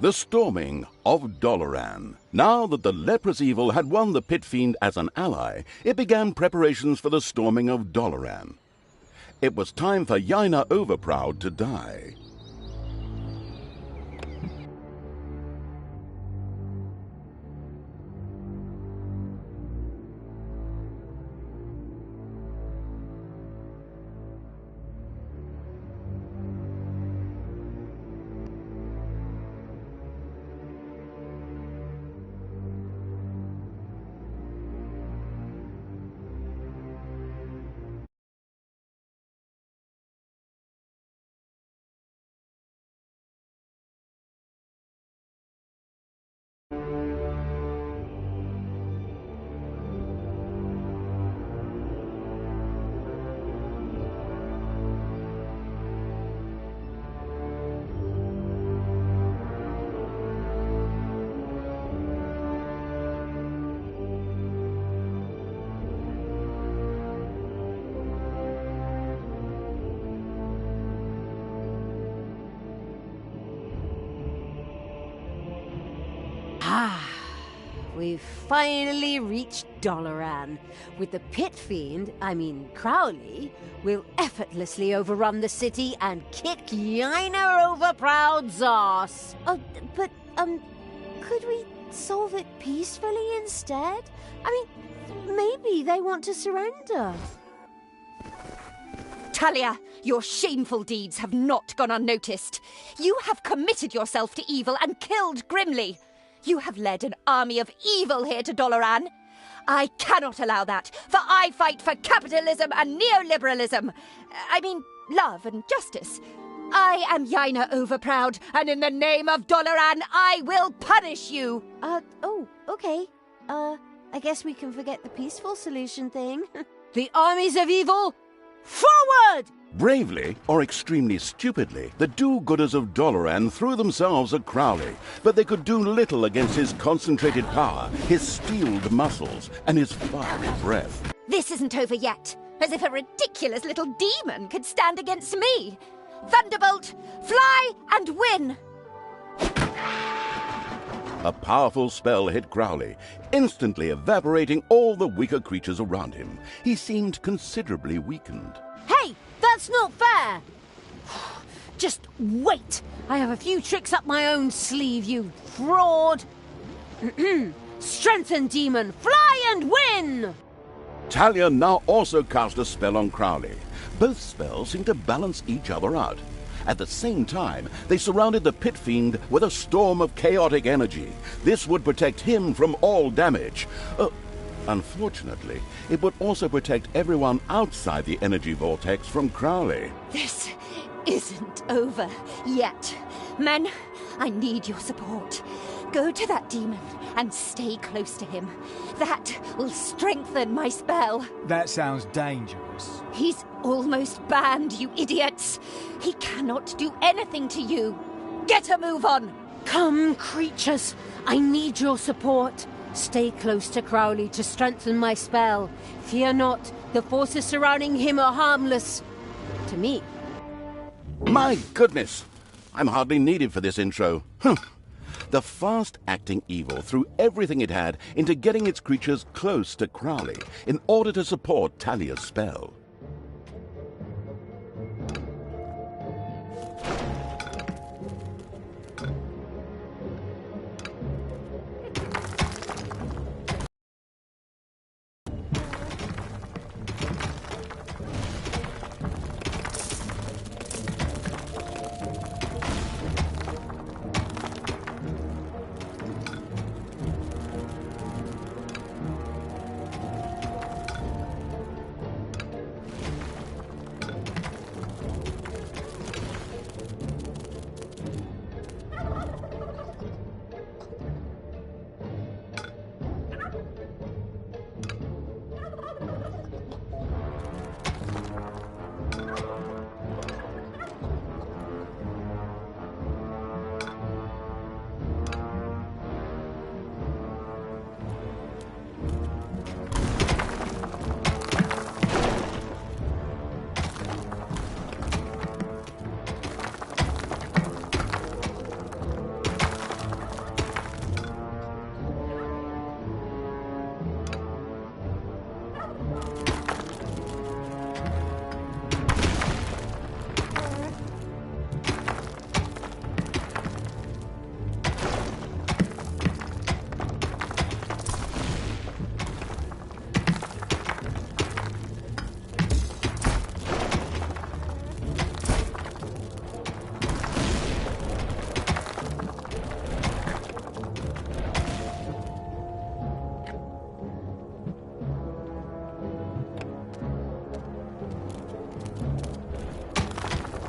The storming of Doloran. Now that the leprous evil had won the pit fiend as an ally, it began preparations for the storming of Doloran. It was time for Yaina Overproud to die. We've finally reached Doloran. With the pit fiend, Crowley, we'll effortlessly overrun the city and kick Yaina Overproud's ass. Could we solve it peacefully instead? Maybe they want to surrender. Talia, your shameful deeds have not gone unnoticed. You have committed yourself to evil and killed grimly. You have led an army of evil here to Doloran. I cannot allow that, for I fight for capitalism and neoliberalism. Love and justice. I am Yaina Overproud, and in the name of Doloran, I will punish you. Okay. I guess we can forget the peaceful solution thing. The armies of evil, forward! Bravely, or extremely stupidly, the do-gooders of Doloran threw themselves at Crowley, but they could do little against his concentrated power, his steeled muscles, and his fiery breath. This isn't over yet, as if a ridiculous little demon could stand against me. Thunderbolt, fly and win! A powerful spell hit Crowley, instantly evaporating all the weaker creatures around him. He seemed considerably weakened. Hey! That's not fair! Just wait! I have a few tricks up my own sleeve, you fraud! Strengthen, demon! Fly and win! Talia now also cast a spell on Crowley. Both spells seemed to balance each other out. At the same time, they surrounded the pit fiend with a storm of chaotic energy. This would protect him from all damage. Unfortunately, it would also protect everyone outside the energy vortex from Crowley. This isn't over yet. Men, I need your support. Go to that demon and stay close to him. That will strengthen my spell. That sounds dangerous. He's almost banned, you idiots. He cannot do anything to you. Get a move on. Come, creatures. I need your support. Stay close to Crowley to strengthen my spell. Fear not, the forces surrounding him are harmless. To me. My goodness! I'm hardly needed for this intro. The fast-acting evil threw everything it had into getting its creatures close to Crowley in order to support Talia's spell.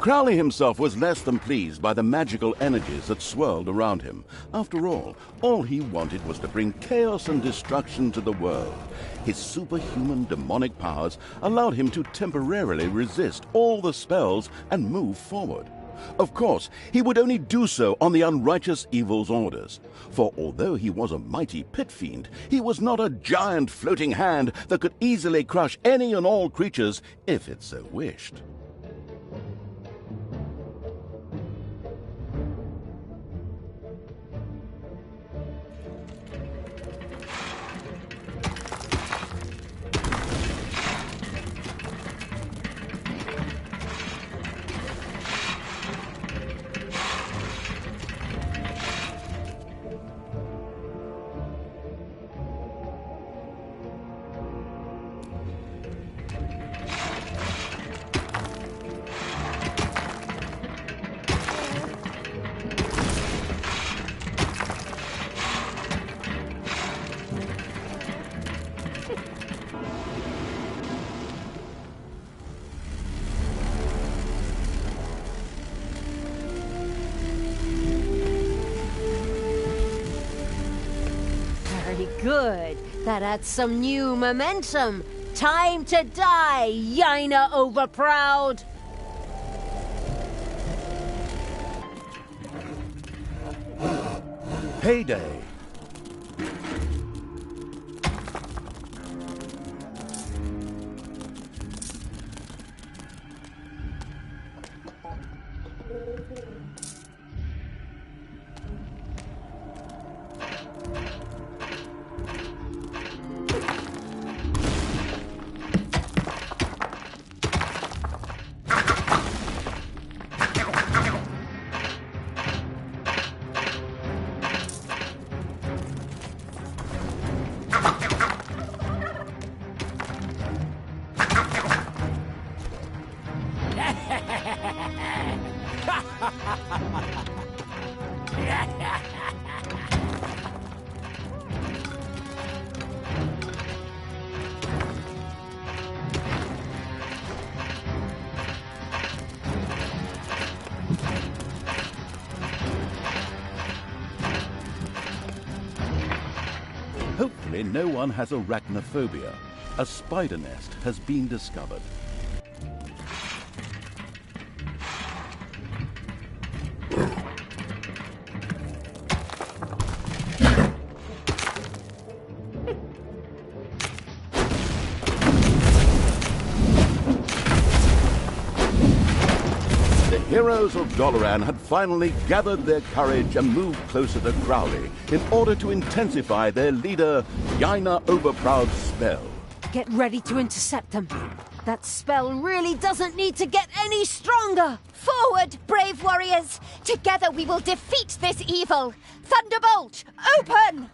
Crowley himself was less than pleased by the magical energies that swirled around him. After all he wanted was to bring chaos and destruction to the world. His superhuman demonic powers allowed him to temporarily resist all the spells and move forward. Of course, he would only do so on the unrighteous evil's orders. For although he was a mighty pit fiend, he was not a giant floating hand that could easily crush any and all creatures if it so wished. Good. That adds some new momentum. Time to die, Yaina Overproud! Payday! Hopefully no one has arachnophobia. A spider nest has been discovered. The heroes of Doloran had finally gathered their courage and moved closer to Crowley in order to intensify their leader, Yaina Overproud's spell. Get ready to intercept them. That spell really doesn't need to get any stronger! Forward, brave warriors! Together we will defeat this evil! Thunderbolt, open!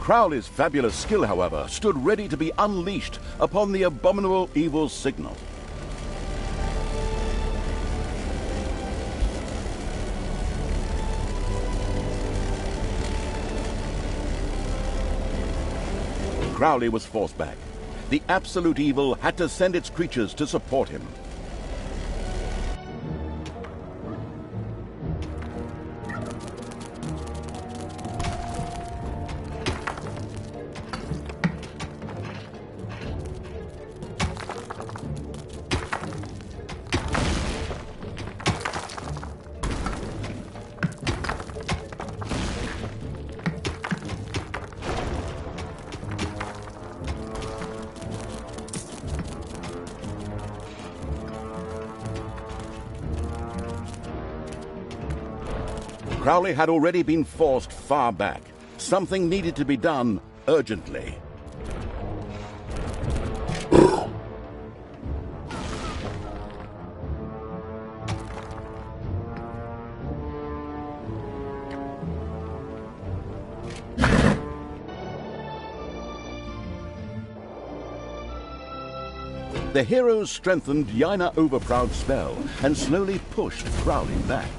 Crowley's fabulous skill, however, stood ready to be unleashed upon the abominable evil's signal. Crowley was forced back. The absolute evil had to send its creatures to support him. Crowley had already been forced far back. Something needed to be done urgently. The heroes strengthened Yaina Overproud's spell and slowly pushed Crowley back.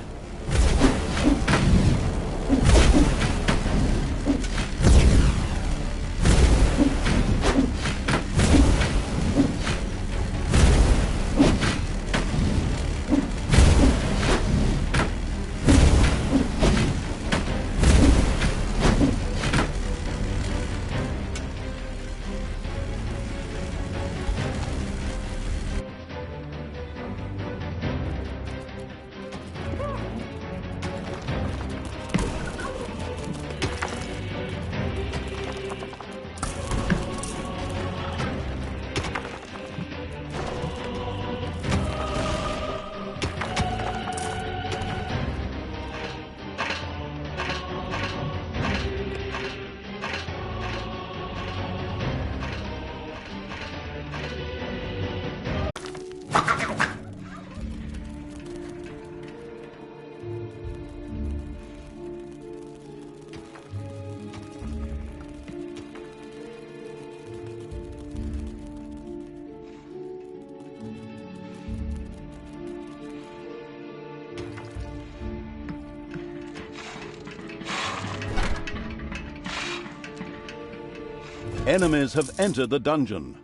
Enemies have entered the dungeon.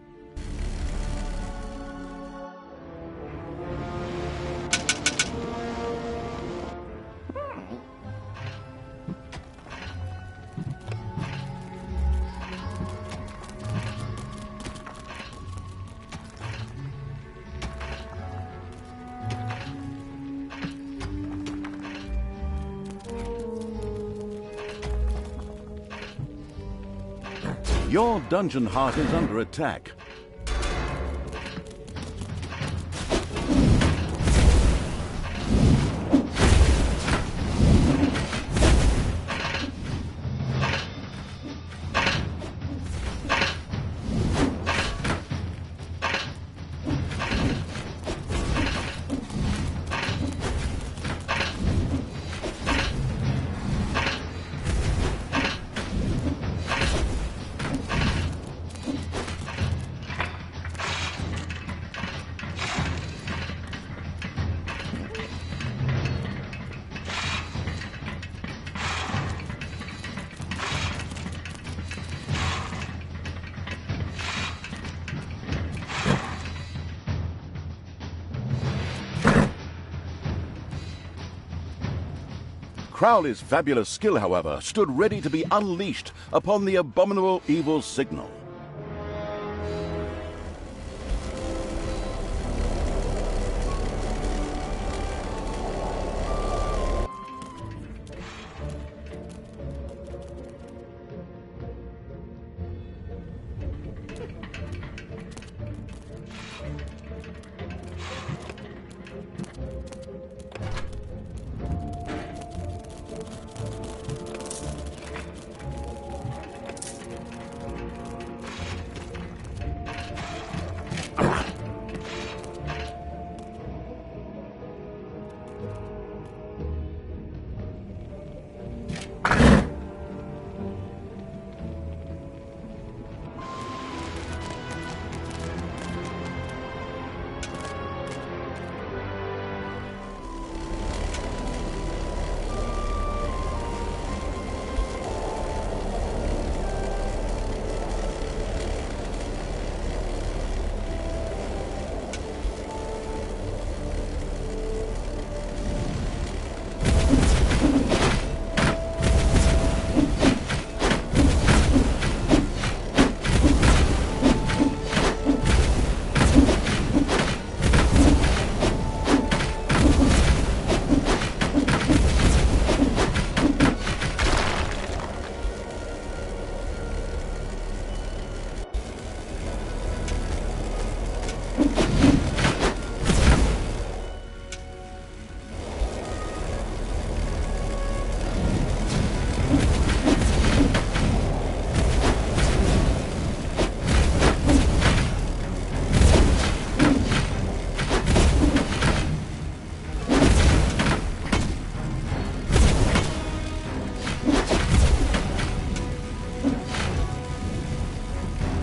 Your dungeon heart is under attack. Crowley's fabulous skill, however, stood ready to be unleashed upon the abominable evil signal.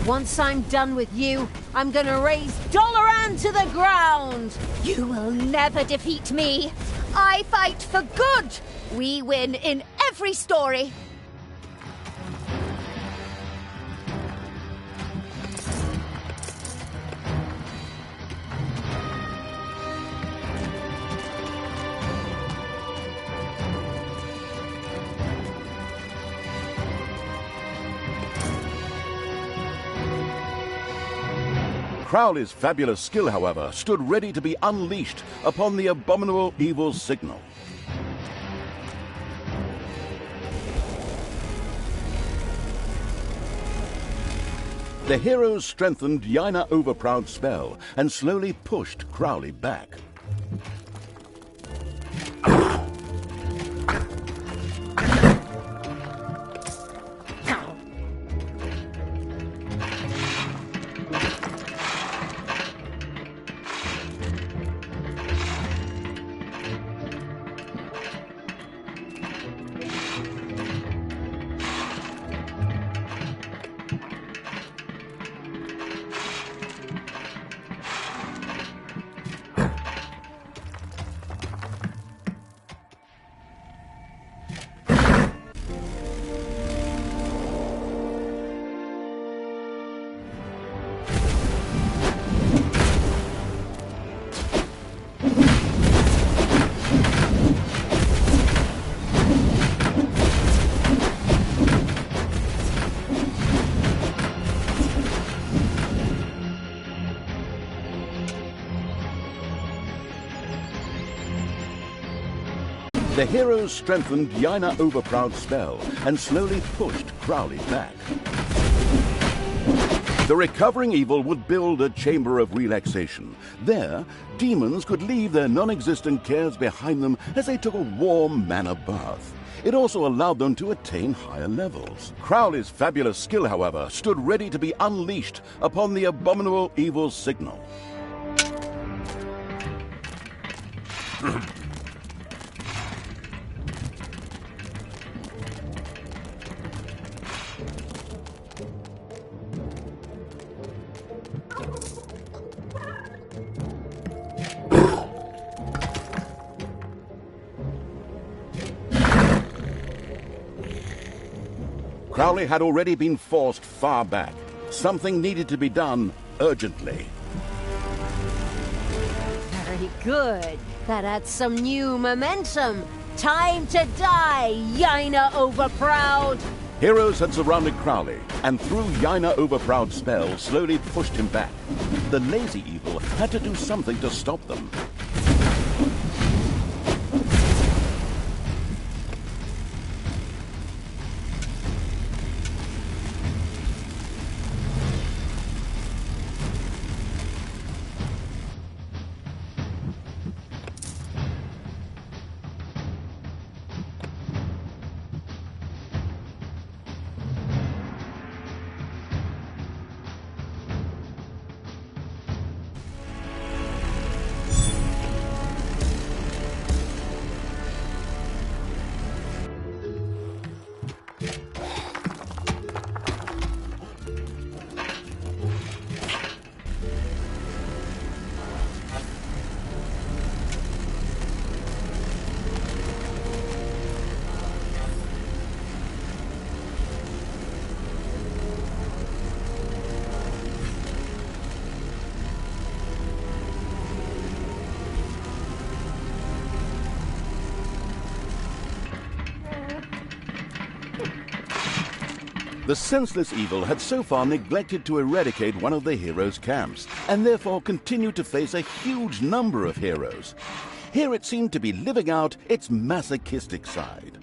Once I'm done with you, I'm gonna raise Doloran to the ground! You will never defeat me. I fight for good. We win in every story. Crowley's fabulous skill, however, stood ready to be unleashed upon the abominable evil signal. The heroes strengthened Yaina Overproud's spell and slowly pushed Crowley back. The heroes strengthened Yaina Overproud's spell and slowly pushed Crowley back. The recovering evil would build a chamber of relaxation. There, demons could leave their non-existent cares behind them as they took a warm manna bath. It also allowed them to attain higher levels. Crowley's fabulous skill, however, stood ready to be unleashed upon the abominable evil signal. Crowley had already been forced far back. Something needed to be done urgently. Very good. That adds some new momentum. Time to die, Yaina Overproud! Heroes had surrounded Crowley, and through Yaina Overproud's spell, slowly pushed him back. The lazy evil had to do something to stop them. The senseless evil had so far neglected to eradicate one of the heroes' camps, and therefore continued to face a huge number of heroes. Here it seemed to be living out its masochistic side.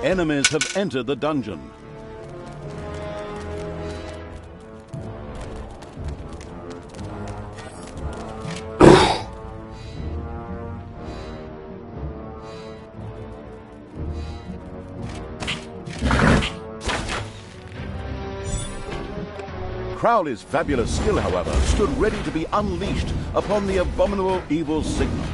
Enemies have entered the dungeon. Crowley's fabulous skill, however, stood ready to be unleashed upon the abominable evil signal.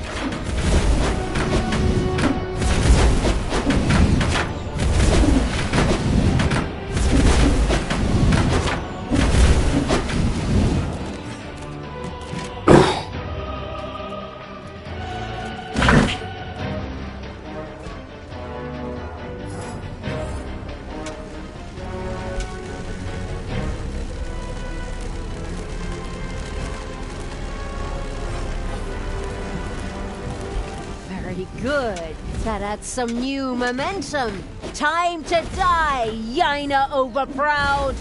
Very good. That adds some new momentum. Time to die, Yina Overproud!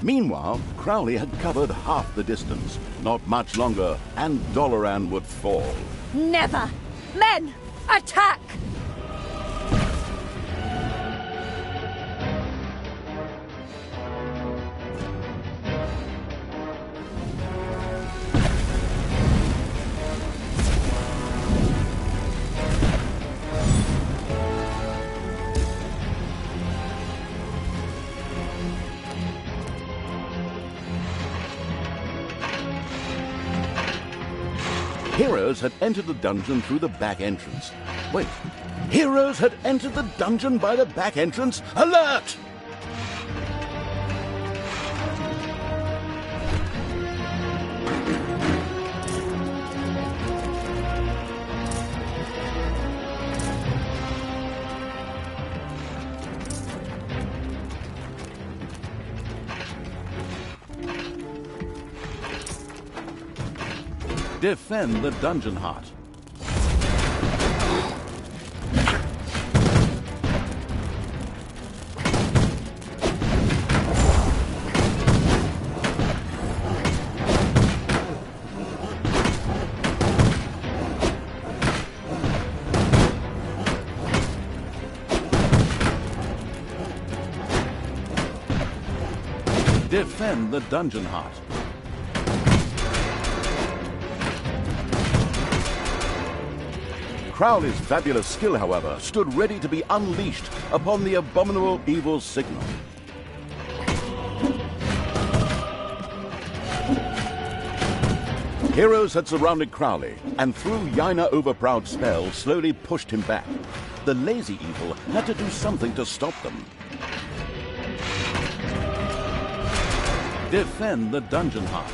Meanwhile, Crowley had covered half the distance. Not much longer, and Doloran would fall. Never! Men, attack! Heroes had entered the dungeon through the back entrance. Wait, heroes had entered the dungeon by the back entrance? Alert! Defend the dungeon heart. Defend the dungeon heart. Crowley's fabulous skill, however, stood ready to be unleashed upon the abominable evil signal. Heroes had surrounded Crowley, and through Yina Overproud's spell, slowly pushed him back. The lazy evil had to do something to stop them. Defend the dungeon heart.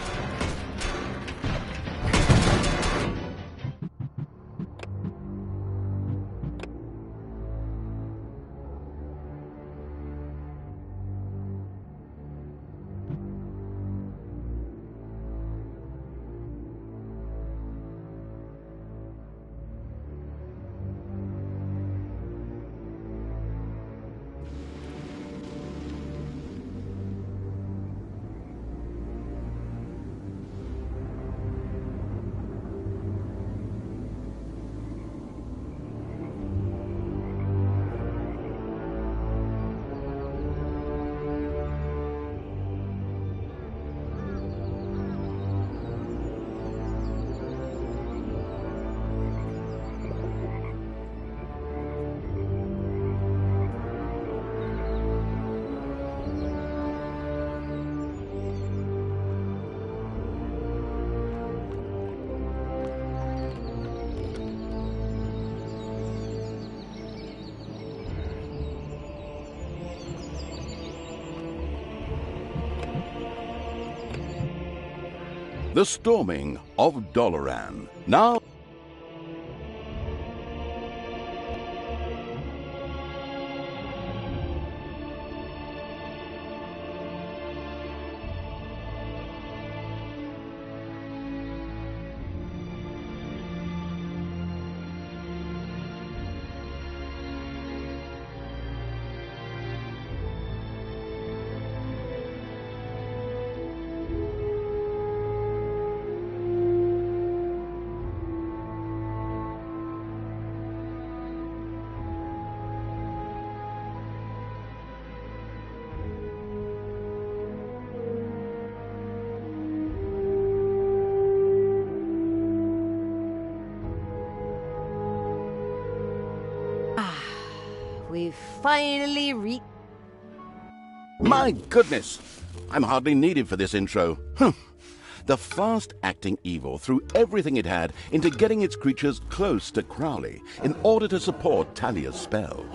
The Storming of Doloran. Now... We've finally reached... My goodness! I'm hardly needed for this intro. The fast-acting evil threw everything it had into getting its creatures close to Crowley in order to support Talia's spell.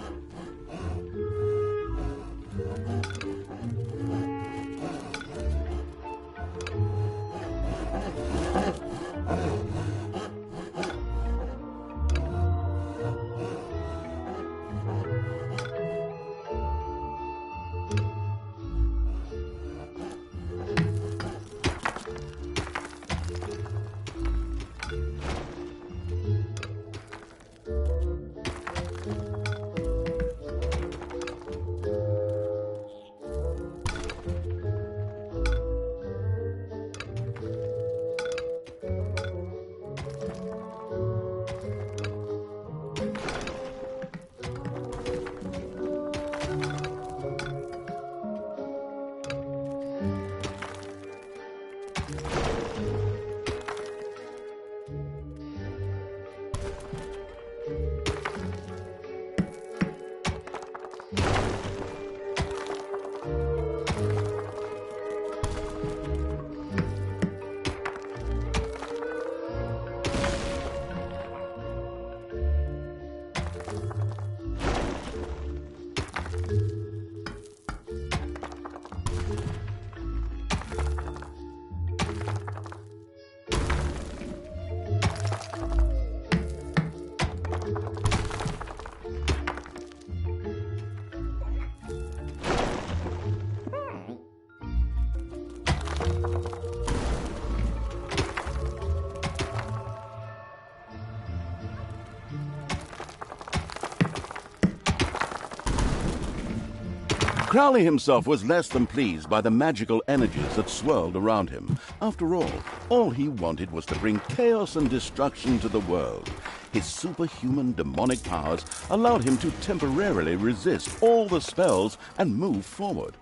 Crowley himself was less than pleased by the magical energies that swirled around him. After all he wanted was to bring chaos and destruction to the world. His superhuman demonic powers allowed him to temporarily resist all the spells and move forward.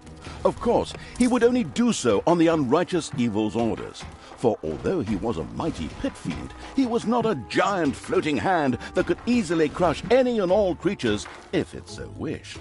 Of course, he would only do so on the unrighteous evil's orders. For although he was a mighty pit fiend, he was not a giant floating hand that could easily crush any and all creatures if it so wished.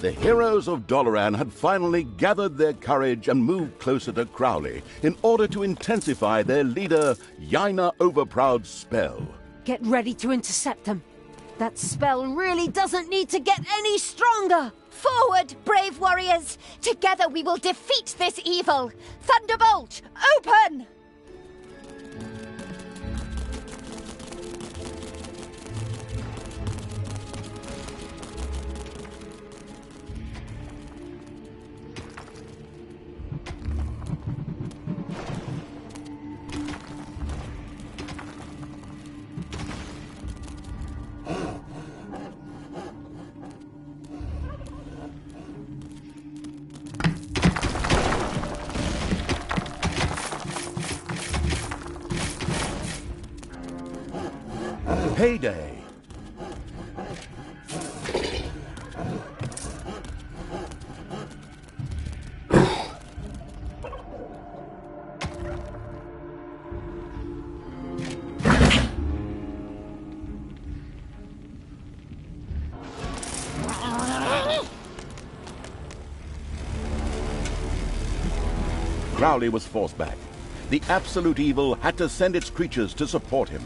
The heroes of Doloran had finally gathered their courage and moved closer to Crowley in order to intensify their leader, Yaina Overproud's spell. Get ready to intercept them. That spell really doesn't need to get any stronger! Forward, brave warriors! Together we will defeat this evil! Thunderbolt, open! Payday! Crowley was forced back. The absolute evil had to send its creatures to support him.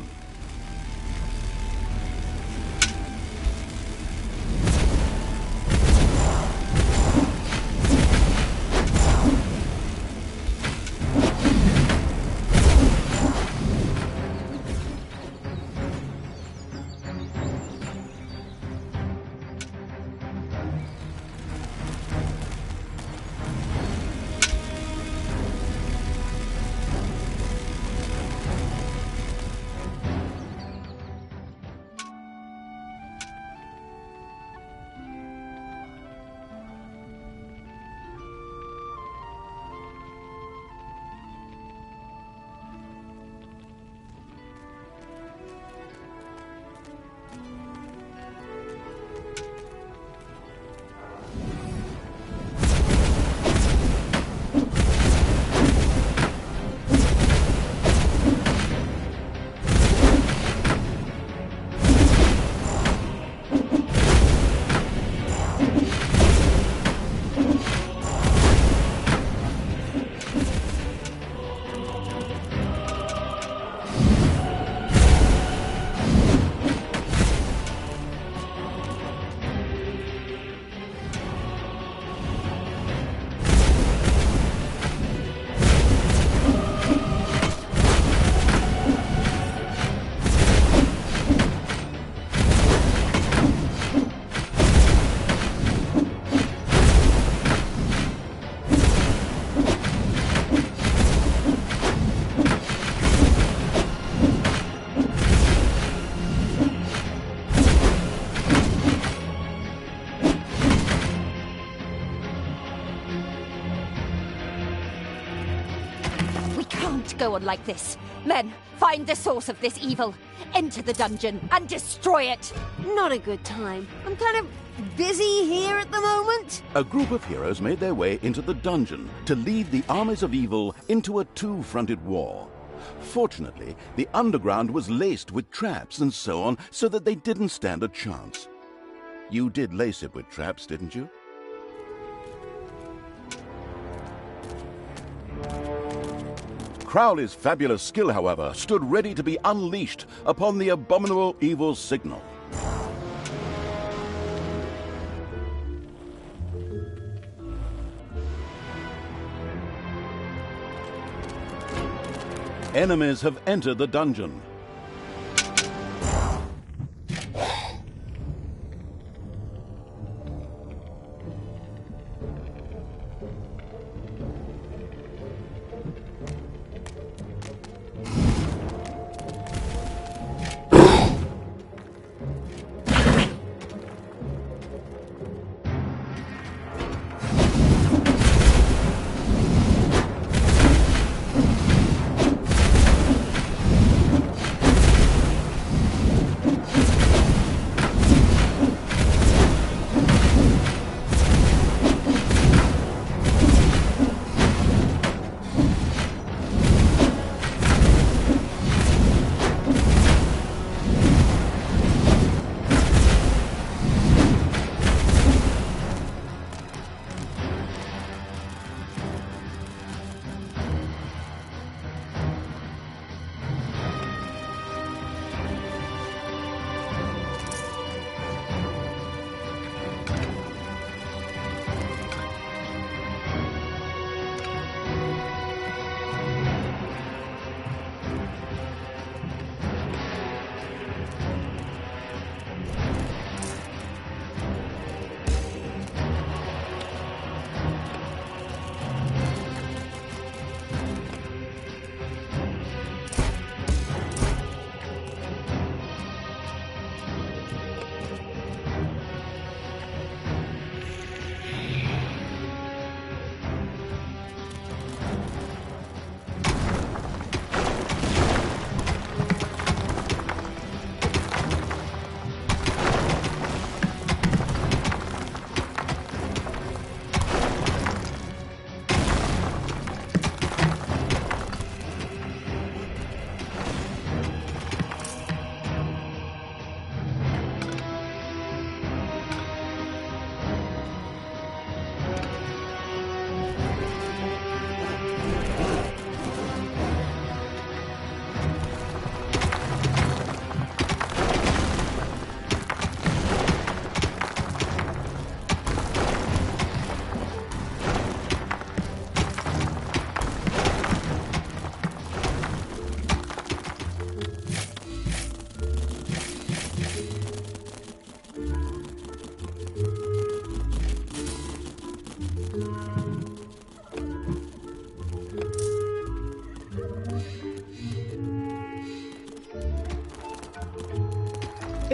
Go on like this. Men, find the source of this evil. Enter the dungeon and destroy it. Not a good time. I'm kind of busy here at the moment. A group of heroes made their way into the dungeon to lead the armies of evil into a two-fronted war. Fortunately, the underground was laced with traps and so on, so that they didn't stand a chance. You did lace it with traps, didn't you? Crowley's fabulous skill, however, stood ready to be unleashed upon the abominable evil signal. Enemies have entered the dungeon.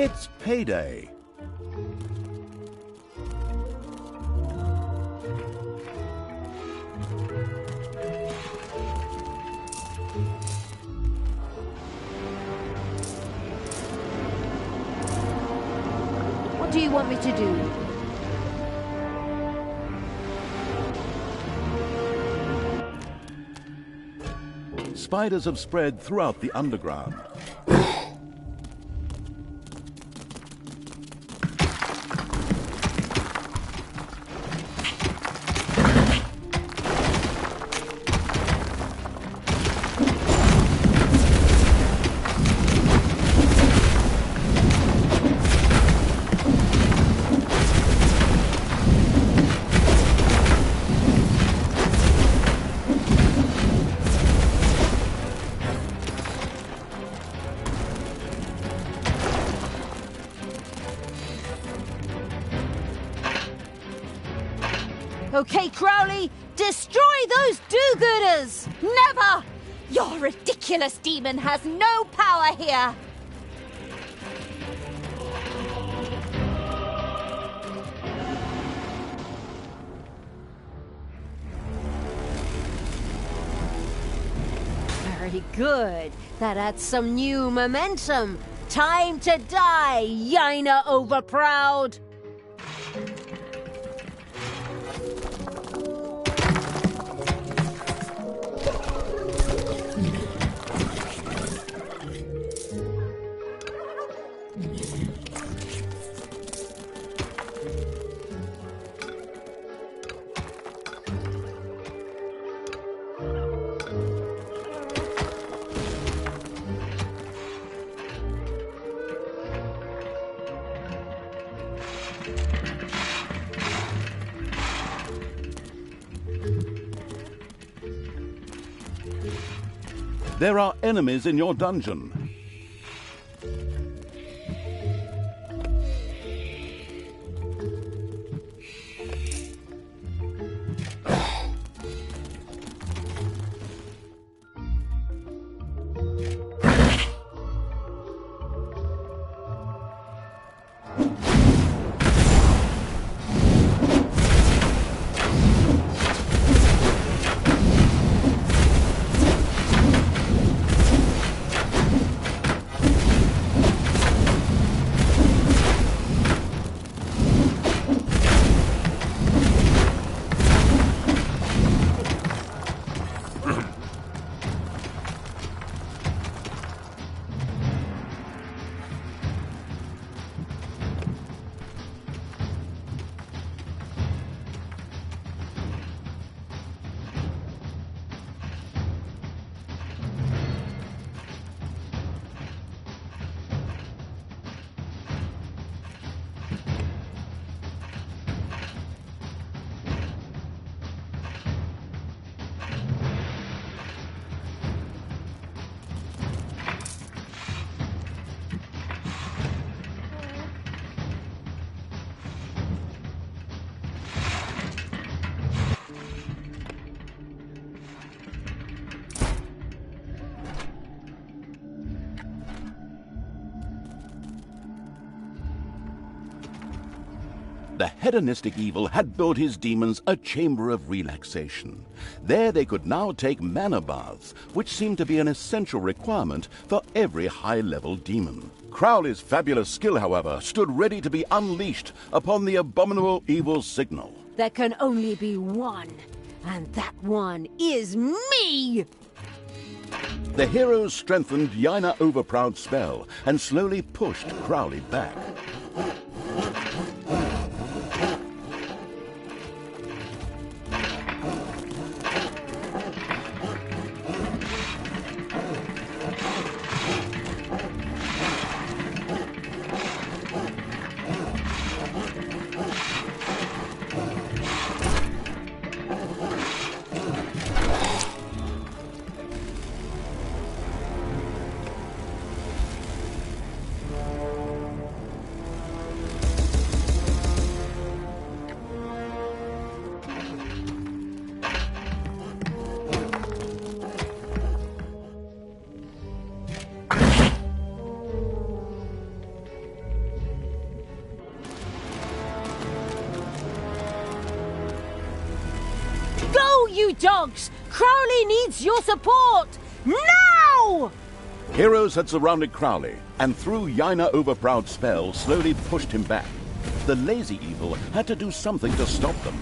It's payday. What do you want me to do? Spiders have spread throughout the underground. Okay, Crowley, destroy those do-gooders! Never! Your ridiculous demon has no power here! Very good. That adds some new momentum. Time to die, Yaina Overproud! There are enemies in your dungeon. The hedonistic evil had built his demons a chamber of relaxation. There they could now take mana baths, which seemed to be an essential requirement for every high-level demon. Crowley's fabulous skill, however, stood ready to be unleashed upon the abominable evil signal. There can only be one, and that one is me! The heroes strengthened Yaina Overproud's spell and slowly pushed Crowley back. you dogs! Crowley needs your support! Now! Heroes had surrounded Crowley, and through Yaina Overproud's spell slowly pushed him back. The lazy evil had to do something to stop them.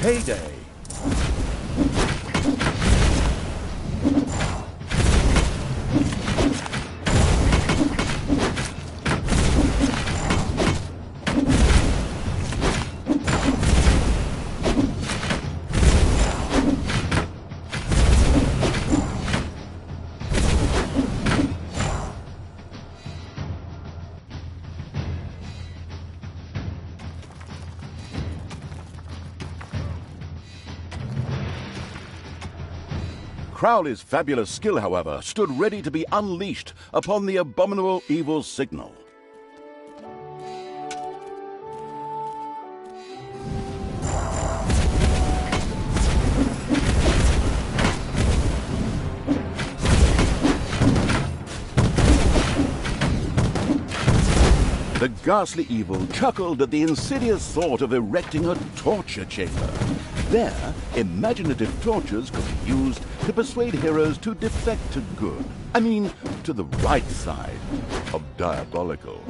Heyday! Crowley's fabulous skill, however, stood ready to be unleashed upon the abominable evil signal. The ghastly evil chuckled at the insidious thought of erecting a torture chamber. There, imaginative tortures could be used to persuade heroes to defect to good. I mean, to the right side of diabolical.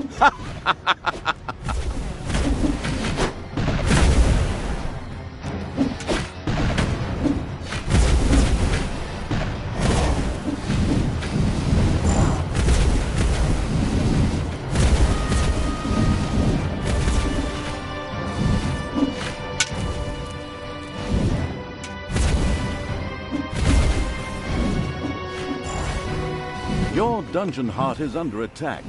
Your dungeon heart is under attack.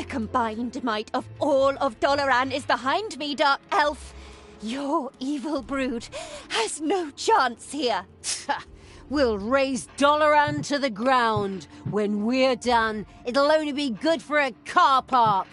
Combined might of all of Doloran is behind me, Dark Elf. Your evil brood has no chance here. We'll raze Doloran to the ground. When we're done, it'll only be good for a car park.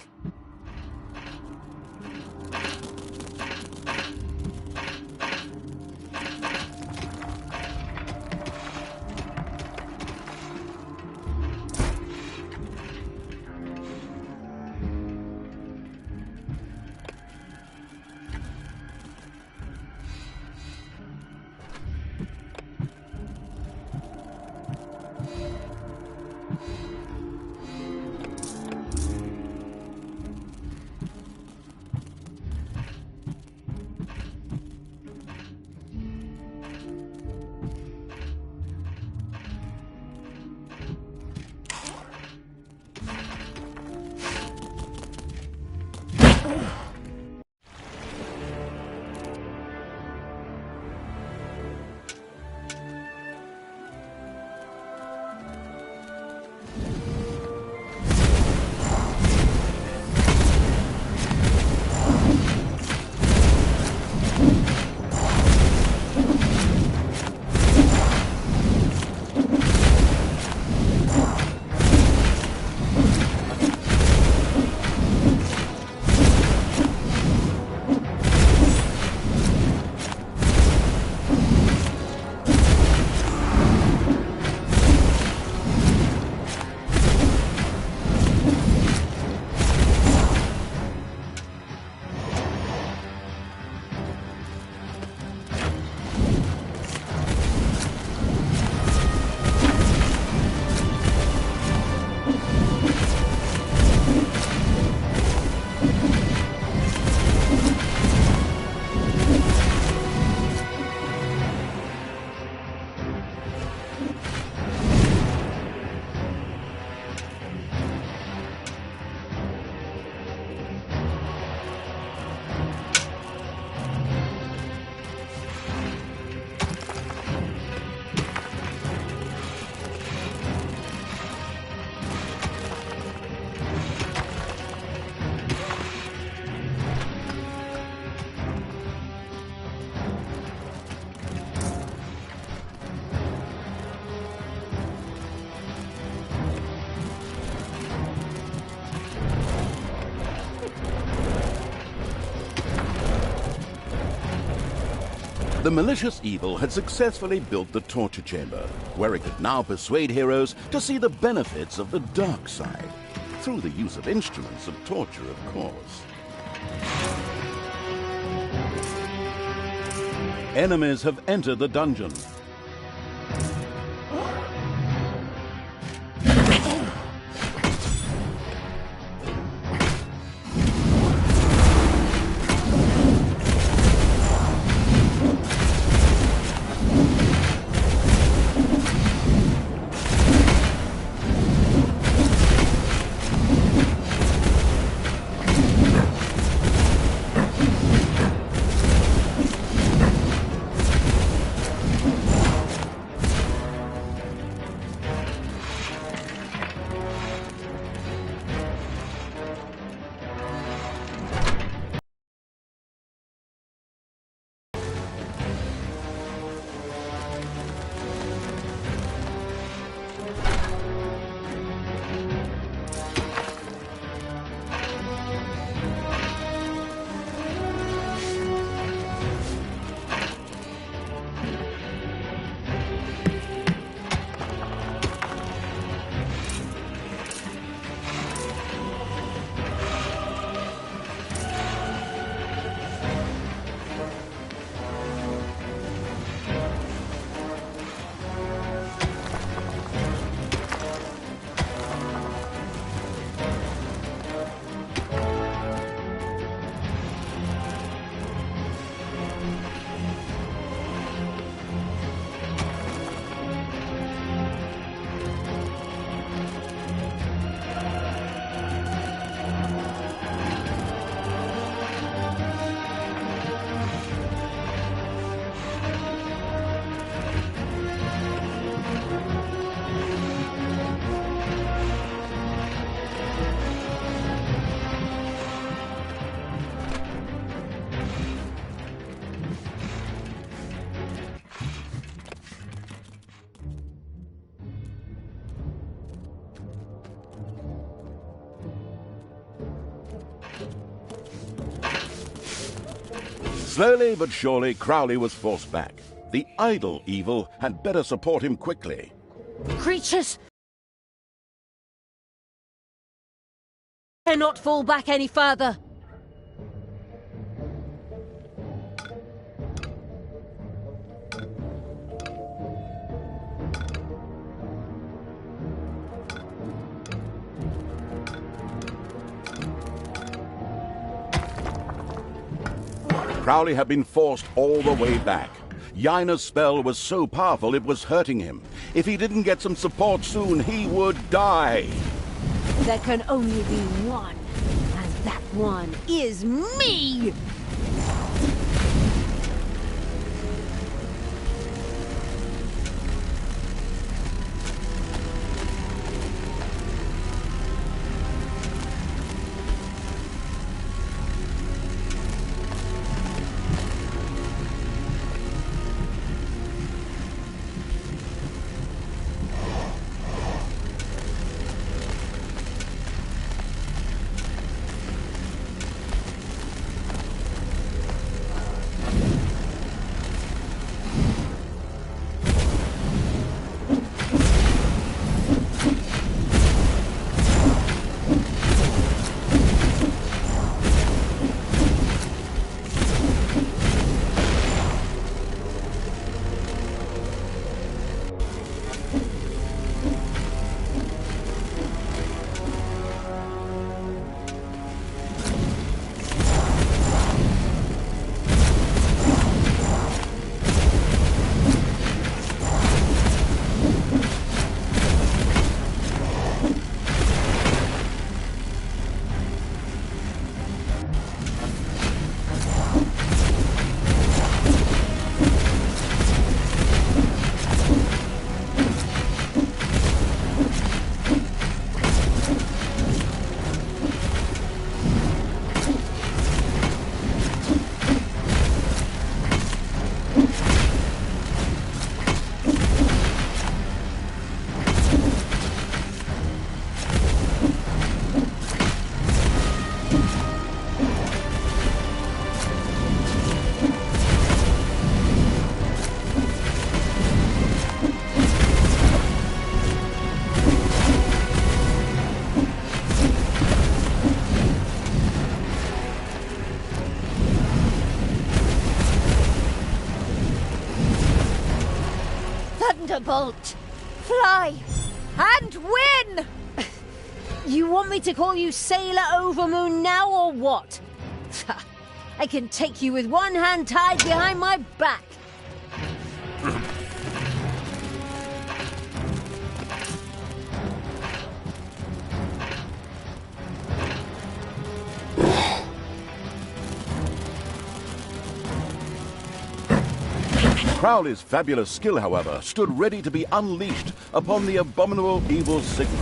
The malicious evil had successfully built the torture chamber, where it could now persuade heroes to see the benefits of the dark side, through the use of instruments of torture, of course. Enemies have entered the dungeon. Slowly but surely, Crowley was forced back. The idle evil had better support him quickly. Creatures cannot fall back any further. Crowley had been forced all the way back. Yaina's spell was so powerful it was hurting him. If he didn't get some support soon, he would die. There can only be one, and that one is me! Thunderbolt! Fly and win! You want me to call you Sailor Overmoon now or what? I can take you with one hand tied behind my back. Crowley's fabulous skill, however, stood ready to be unleashed upon the abominable evil signal.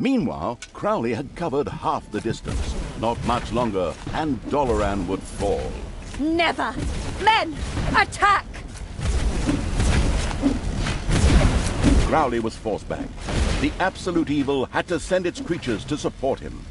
Meanwhile, Crowley had covered half the distance. Not much longer, and Doloran would fall. Never! Men, attack! Crowley was forced back. The absolute evil had to send its creatures to support him.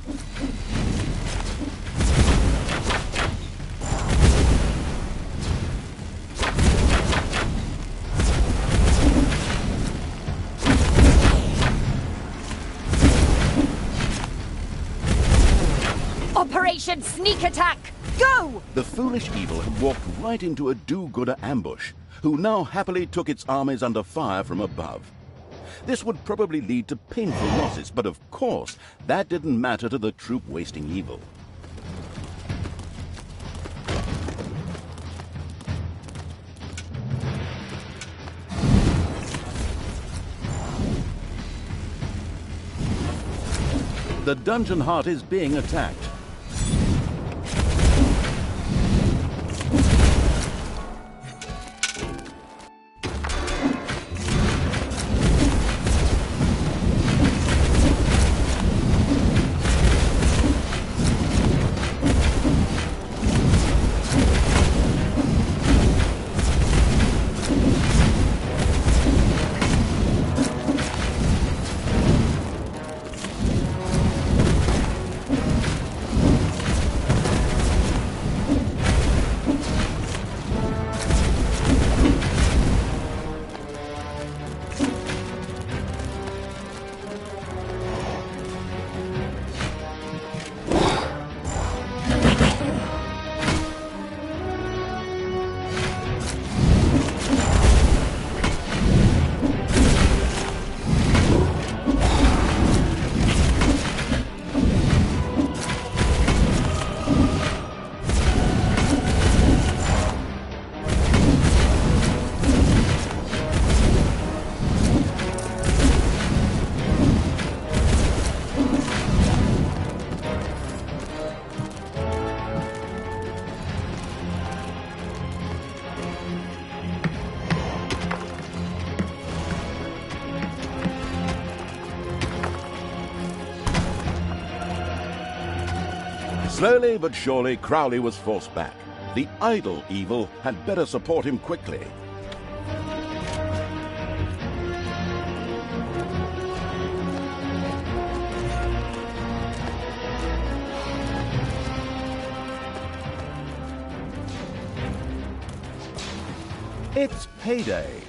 Operation Sneak Attack! Go! The foolish evil had walked right into a do-gooder ambush, who now happily took its armies under fire from above. This would probably lead to painful losses, but of course, that didn't matter to the troop-wasting evil. The dungeon heart is being attacked. Slowly but surely, Crowley was forced back. The idle evil had better support him quickly. It's payday.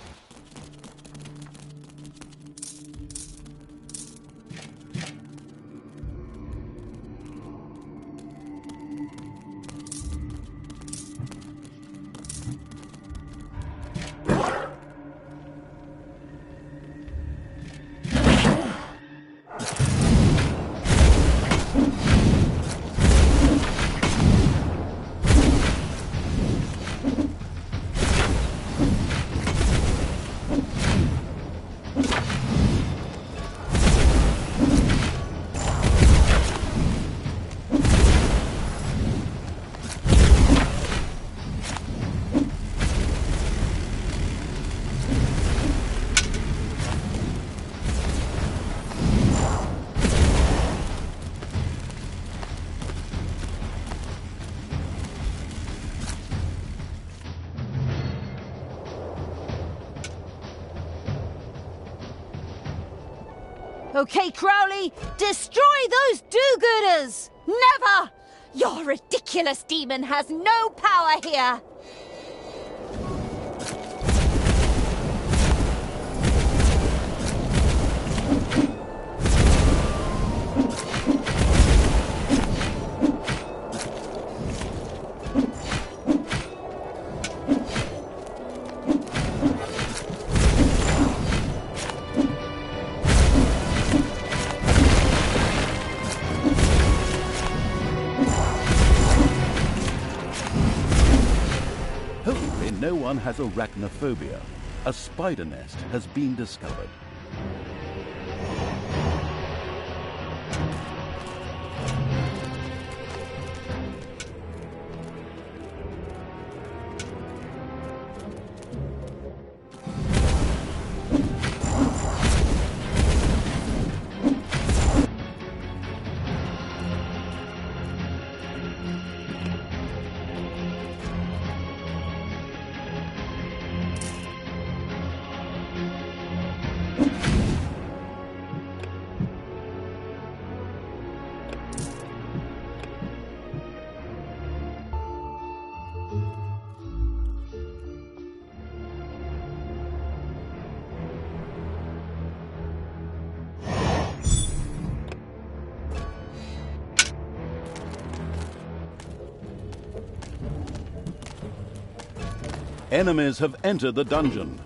Okay, Crowley, destroy those do-gooders! Never! Your ridiculous demon has no power here! Hopefully no one has arachnophobia. A spider nest has been discovered. Enemies have entered the dungeon.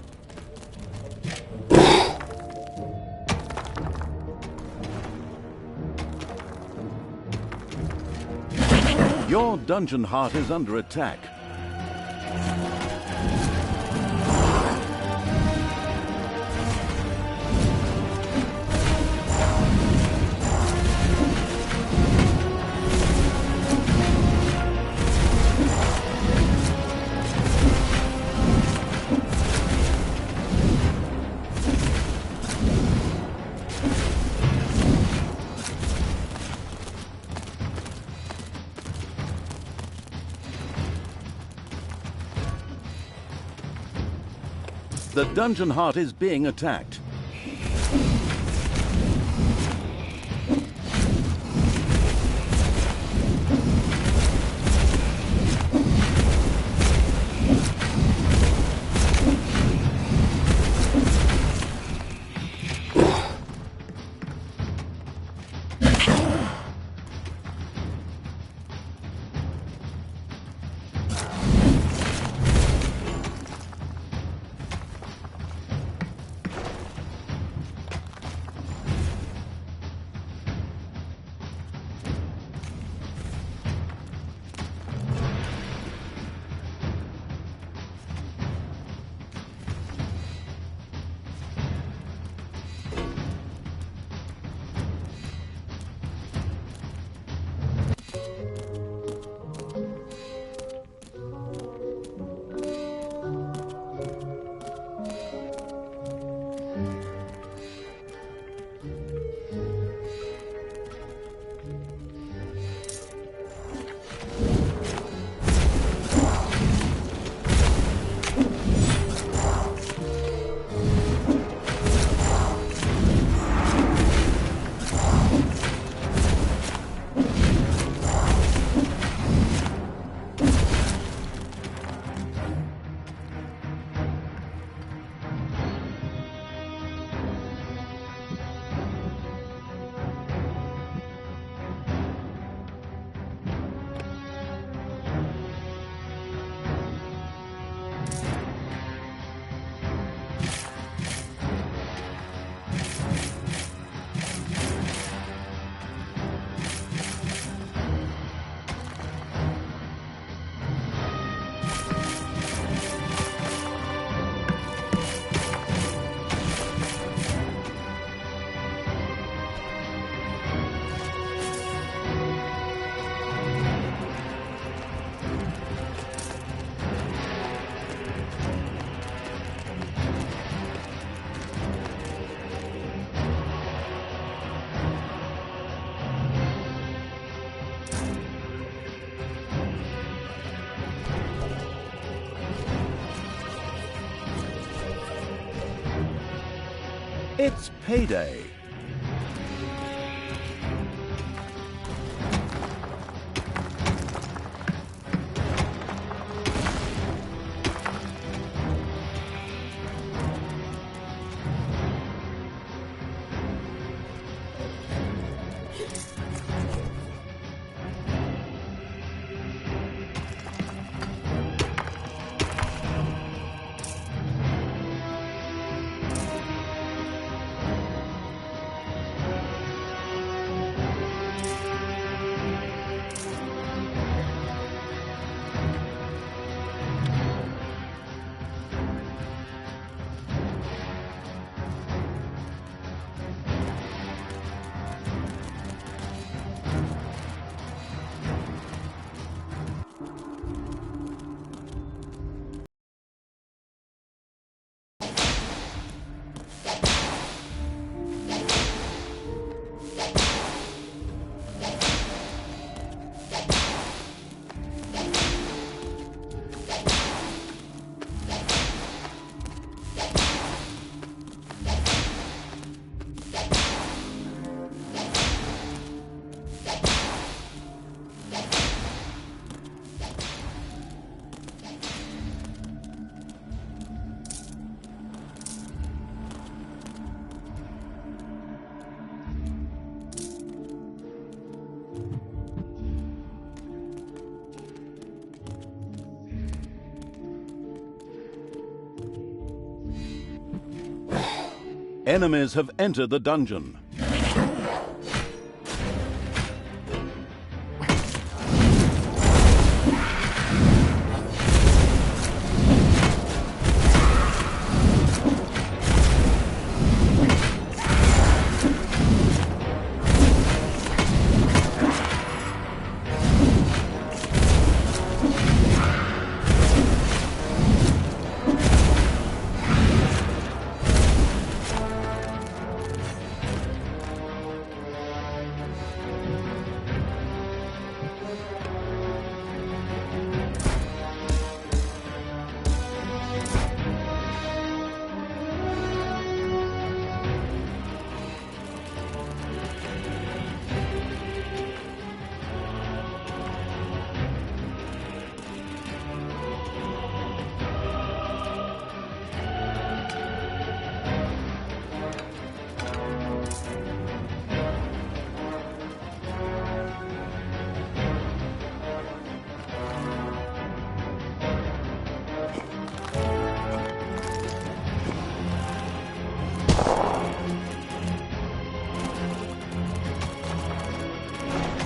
Your dungeon heart is under attack. The dungeon heart is being attacked. It's payday. Enemies have entered the dungeon.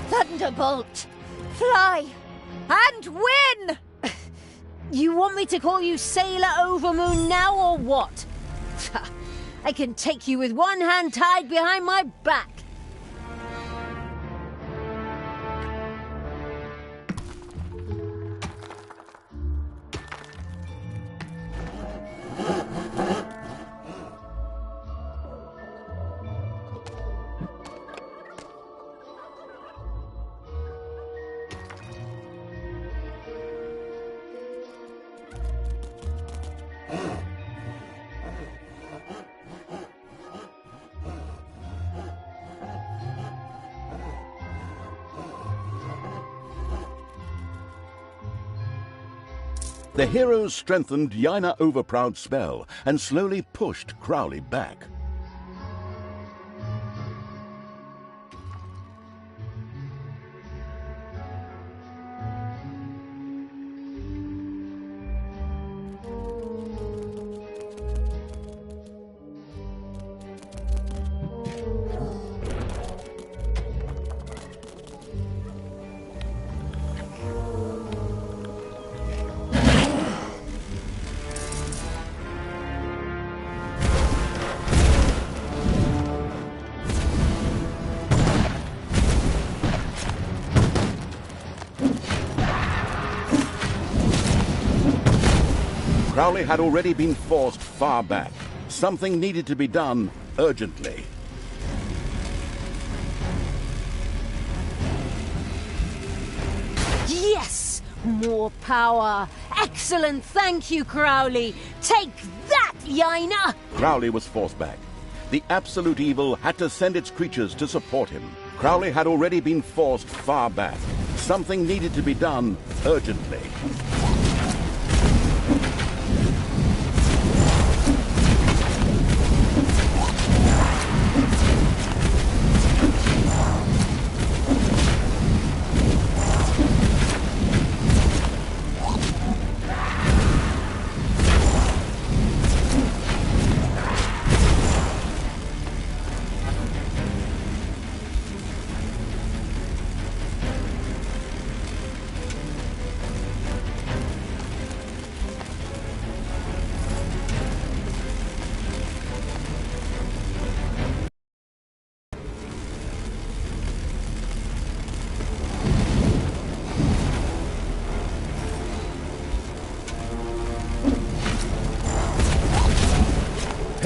Thunderbolt! Fly! And win! You want me to call you Sailor Overmoon now or what? I can take you with one hand tied behind my back. The heroes strengthened Yaina Overproud's spell and slowly pushed Crowley back. Crowley had already been forced far back. Something needed to be done urgently. Yes! More power! Excellent! Thank you, Crowley! Take that, Yaina! Crowley was forced back. The absolute evil had to send its creatures to support him. Crowley had already been forced far back. Something needed to be done urgently.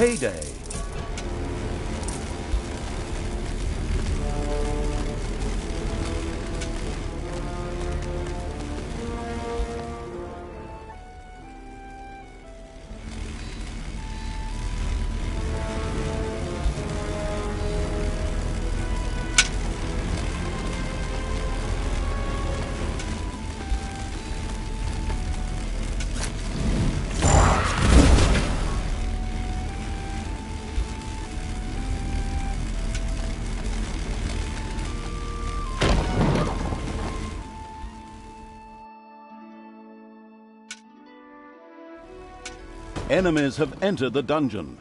Heyday! Enemies have entered the dungeon.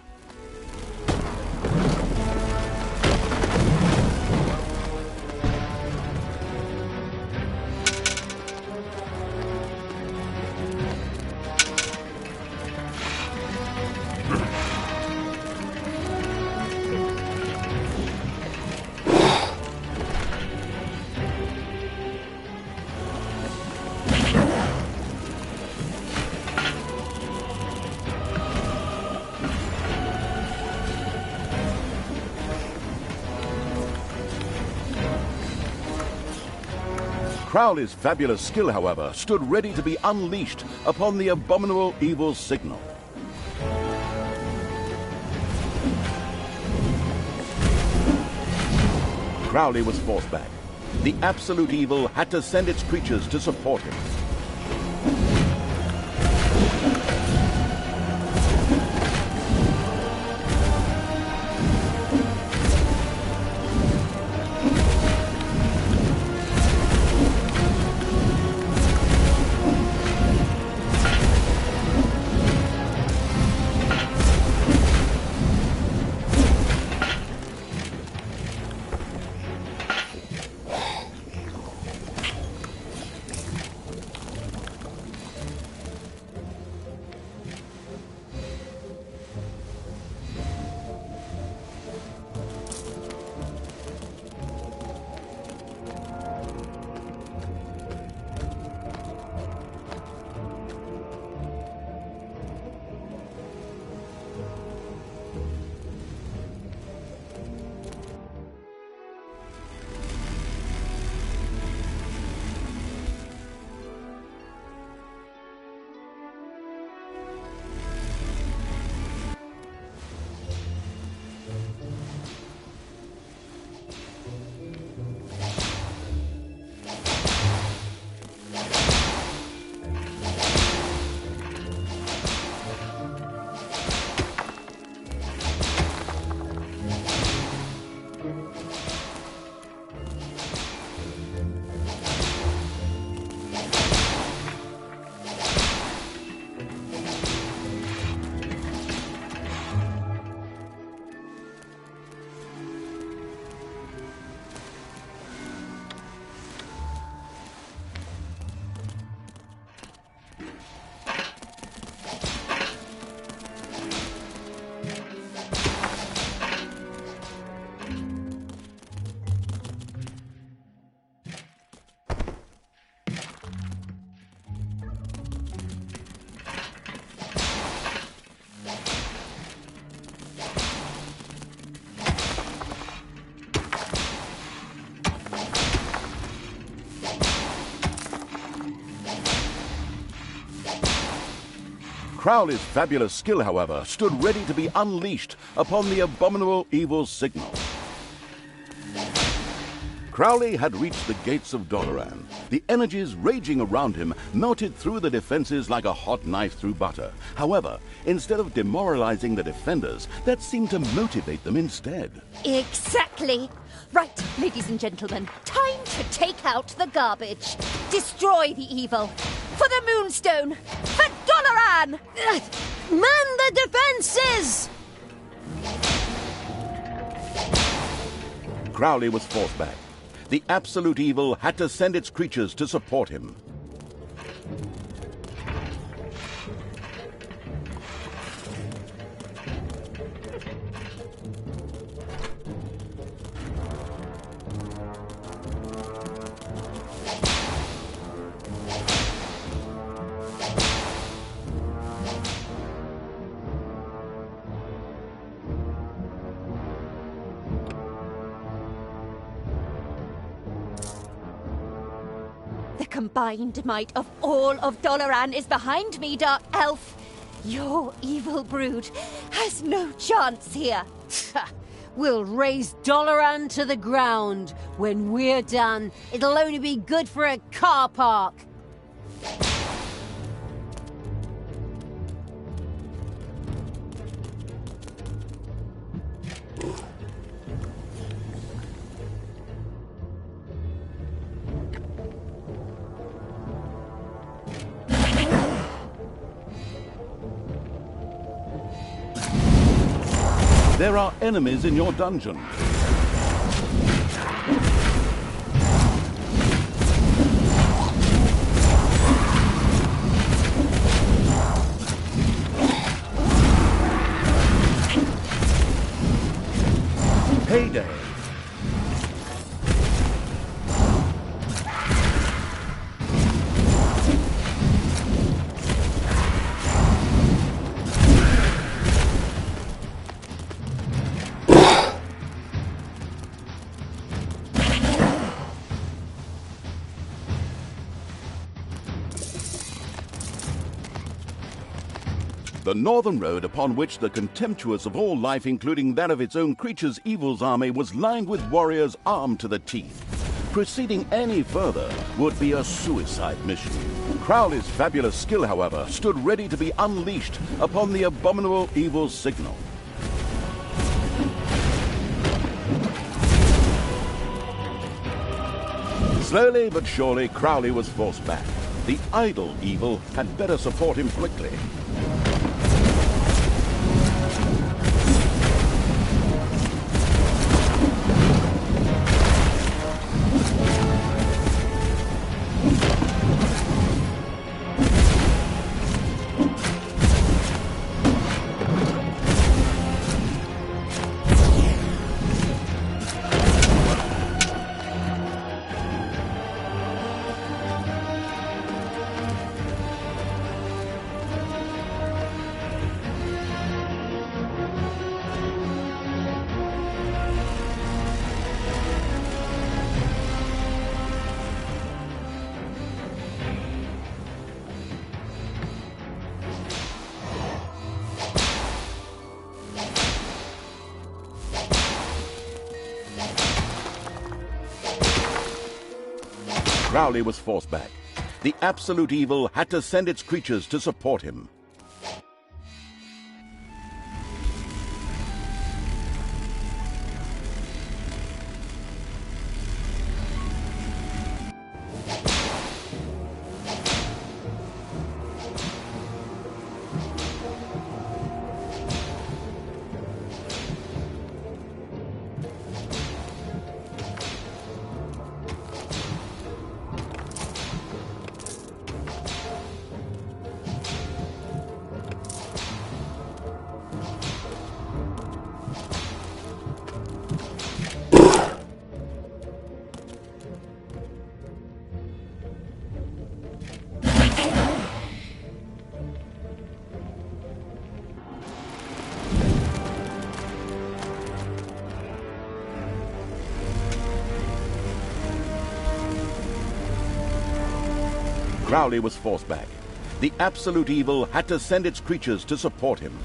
Crowley's fabulous skill, however, stood ready to be unleashed upon the abominable evil signal. Crowley was forced back. The absolute evil had to send its creatures to support him. Crowley's fabulous skill, however, stood ready to be unleashed upon the abominable evil signal. Crowley had reached the gates of Doloran. The energies raging around him melted through the defenses like a hot knife through butter. However, instead of demoralizing the defenders, that seemed to motivate them instead. Exactly. Right, ladies and gentlemen, time to take out the garbage. Destroy the evil. For the Moonstone. For Doloran! Man the defenses! Crowley was forced back. The absolute evil had to send its creatures to support him. The combined might of all of Doloran is behind me, Dark Elf. Your evil brood has no chance here. We'll raze Doloran to the ground. When we're done, it'll only be good for a car park. There are enemies in your dungeon. Payday. The northern road upon which the contemptuous of all life, including that of its own creatures' evil's army, was lined with warriors armed to the teeth. Proceeding any further would be a suicide mission. Crowley's fabulous skill, however, stood ready to be unleashed upon the abominable evil signal. Slowly but surely, Crowley was forced back. The idle evil had better support him quickly. Crowley was forced back. The absolute evil had to send its creatures to support him. Crowley was forced back. The absolute evil had to send its creatures to support him.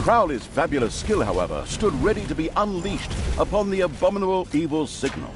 Crowley's fabulous skill, however, stood ready to be unleashed upon the abominable evil's signal.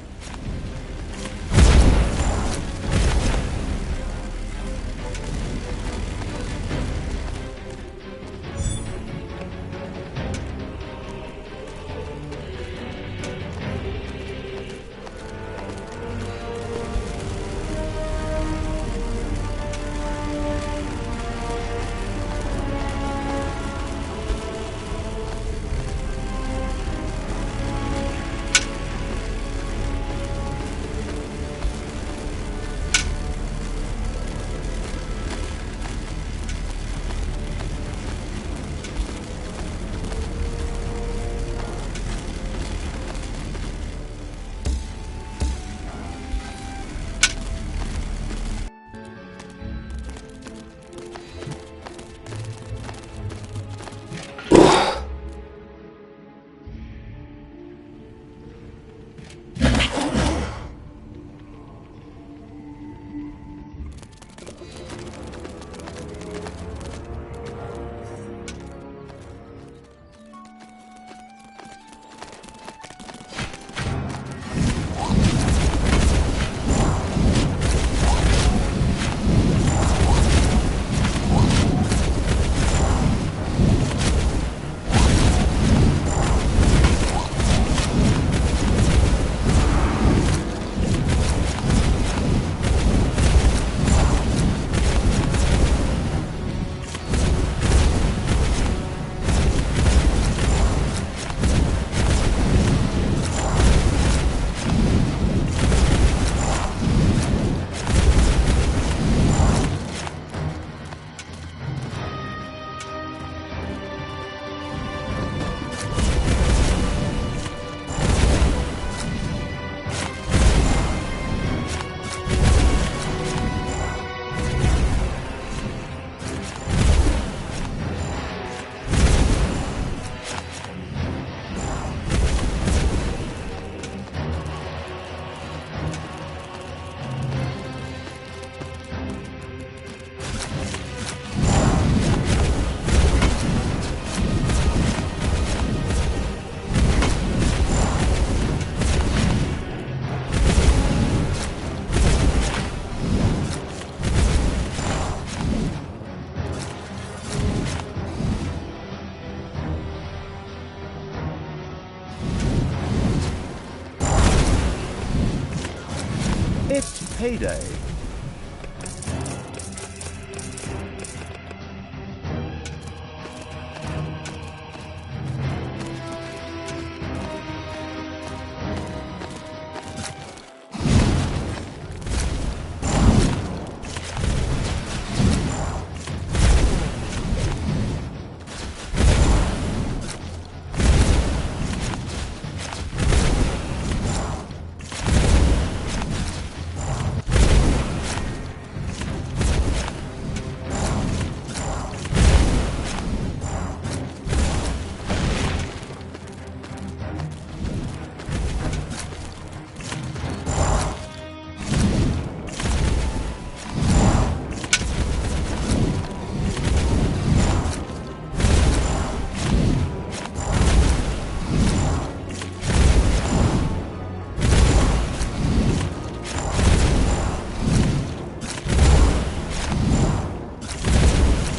It's payday.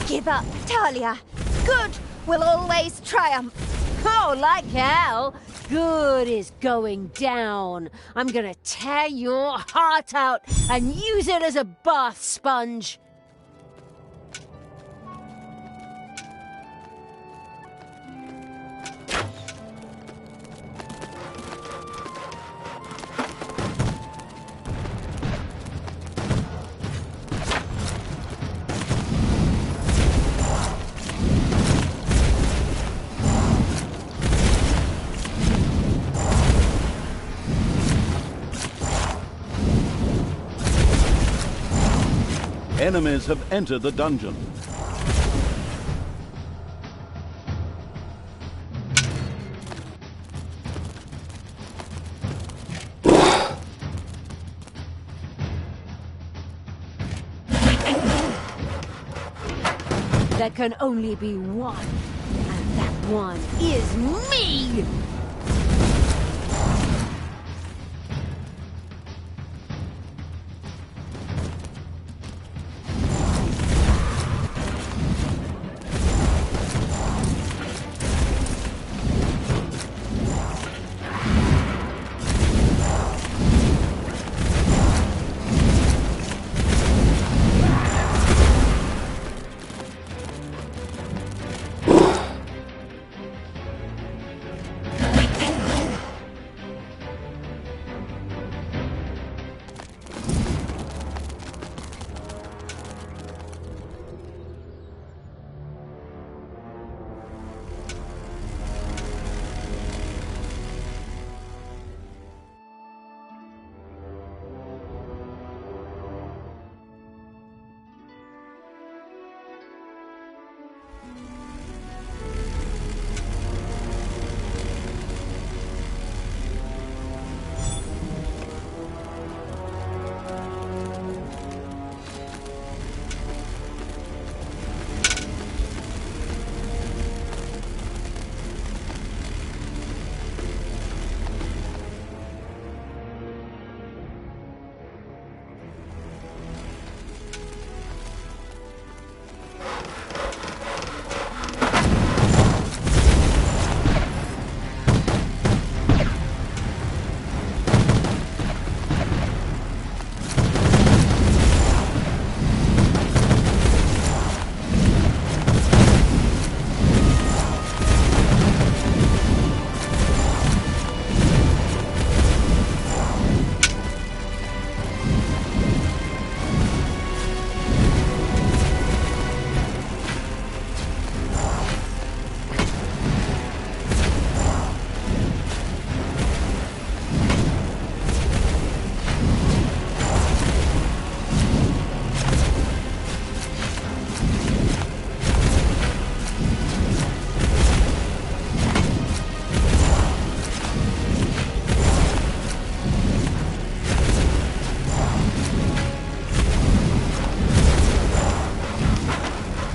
Give up, Talia. Good will always triumph. Oh, like hell. Good is going down. I'm gonna tear your heart out and use it as a bath sponge. Enemies have entered the dungeon. There can only be one, and that one is me!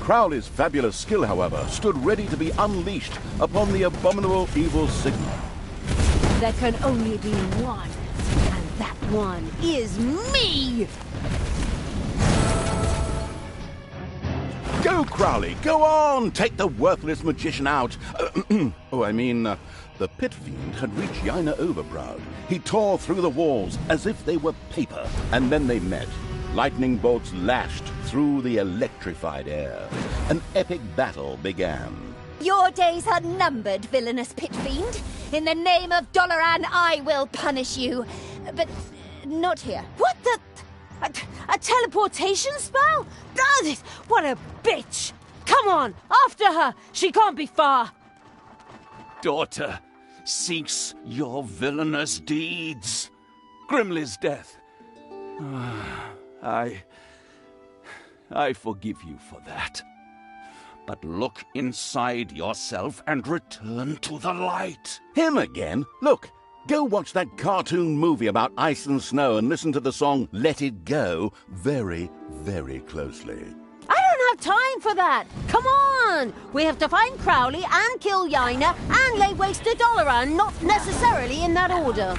Crowley's fabulous skill, however, stood ready to be unleashed upon the abominable evil Sigma. There can only be one, and that one is me! Go, Crowley, go on! Take the worthless magician out! The pit fiend had reached Yaina Overproud. He tore through the walls as if they were paper, and then they met. Lightning bolts lashed through the electrified air. An epic battle began. Your days are numbered, villainous pit fiend. In the name of Doloran, I will punish you. But not here. What the... A teleportation spell? What a bitch! Come on, after her! She can't be far! Daughter, cease your villainous deeds. Grimly's death. I forgive you for that. But look inside yourself and return to the light. Him again? Look, go watch that cartoon movie about ice and snow and listen to the song Let It Go very, very closely. I don't have time for that! Come on! We have to find Crowley and kill Yaina and lay waste to Doloran, not necessarily in that order.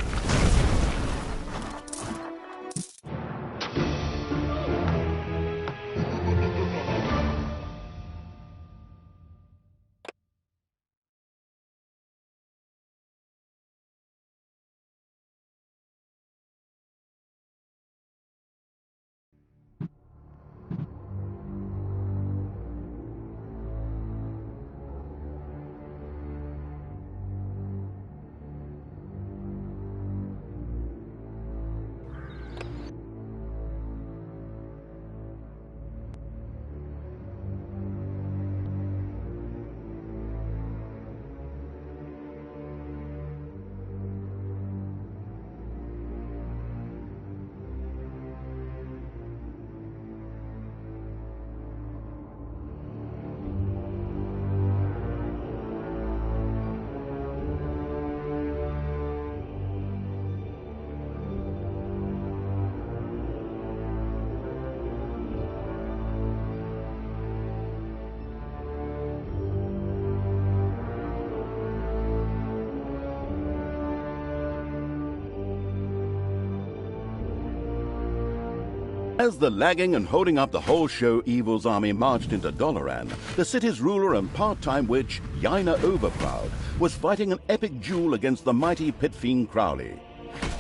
As the lagging and holding up the whole show evil's army marched into Doloran, the city's ruler and part-time witch, Yaina Overproud, was fighting an epic duel against the mighty pit fiend Crowley.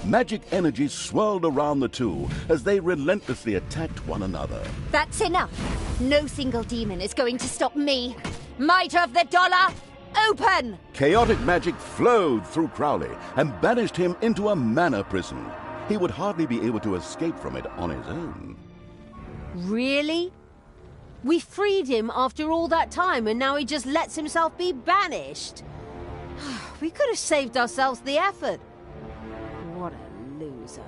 Magic energy swirled around the two as they relentlessly attacked one another. That's enough. No single demon is going to stop me. Might of the dollar, open! Chaotic magic flowed through Crowley and banished him into a mana prison. He would hardly be able to escape from it on his own. Really? We freed him after all that time and now he just lets himself be banished? We could have saved ourselves the effort. What a loser.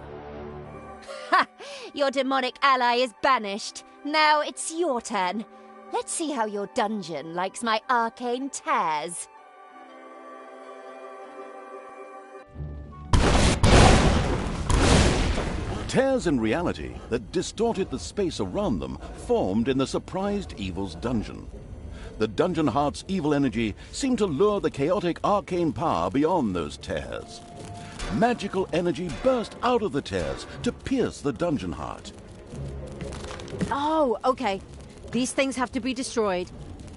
Ha! Your demonic ally is banished. Now it's your turn. Let's see how your dungeon likes my arcane tears. Tears in reality that distorted the space around them formed in the surprised evil's dungeon. The dungeon heart's evil energy seemed to lure the chaotic arcane power beyond those tears. Magical energy burst out of the tears to pierce the dungeon heart. Oh, okay. These things have to be destroyed.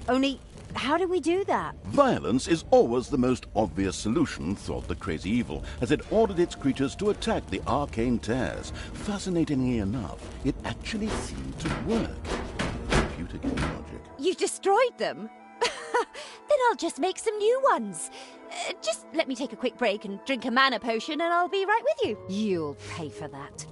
Only, how do we do that? Violence is always the most obvious solution, thought the crazy evil, as it ordered its creatures to attack the arcane tears. Fascinatingly enough, it actually seemed to work. Computer game logic. You destroyed them? Then I'll just make some new ones. Just let me take a quick break and drink a mana potion and I'll be right with you. You'll pay for that.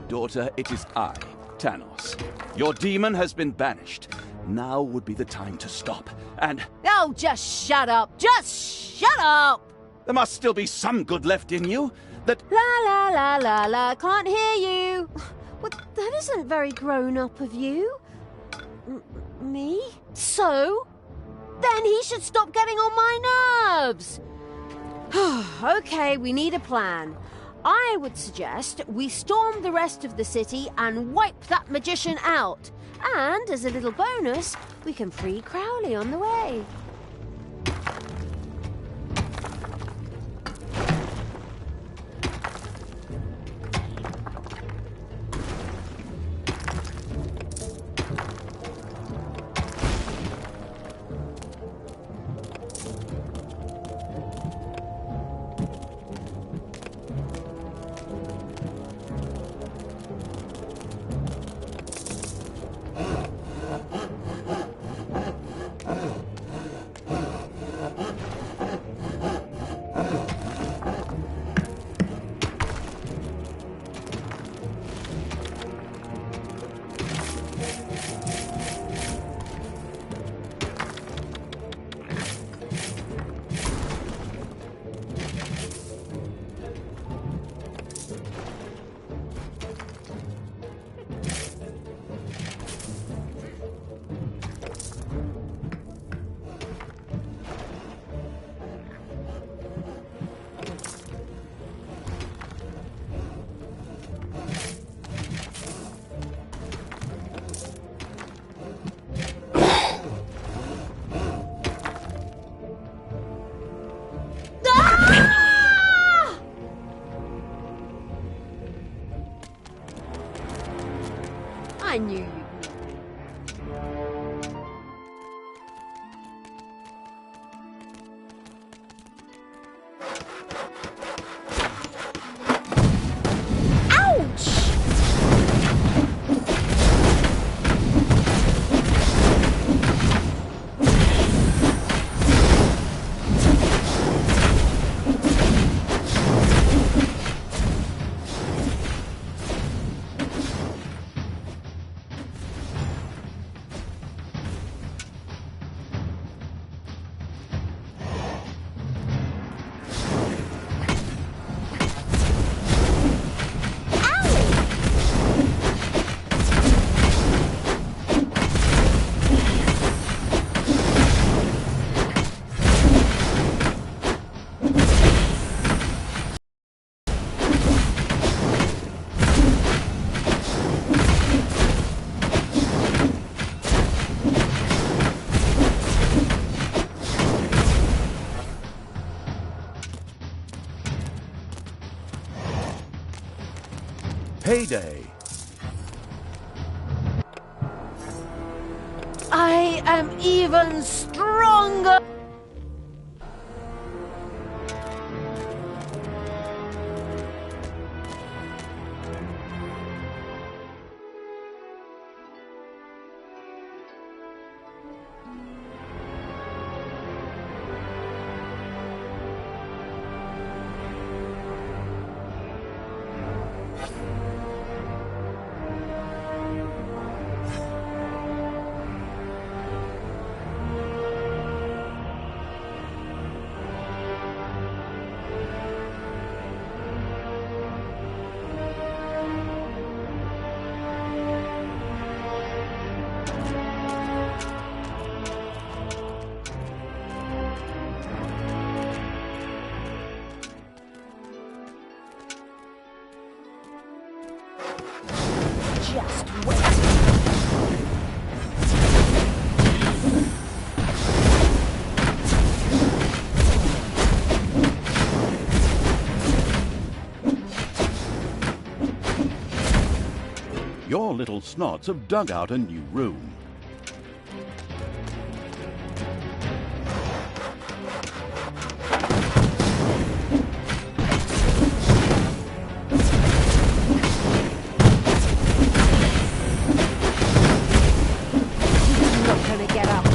Daughter, it is I, Tanos. Your demon has been banished. Now would be the time to stop, and... Oh, just shut up! Just shut up! There must still be some good left in you, that... La la la la la, can't hear you. Well, that isn't very grown-up of you. Me? So? Then he should stop getting on my nerves. Okay, we need a plan. I would suggest we storm the rest of the city and wipe that magician out. And as a little bonus, we can free Crowley on the way. Payday. I am even stronger! Just wait. Your little snots have dug out a new room. Not gonna get up.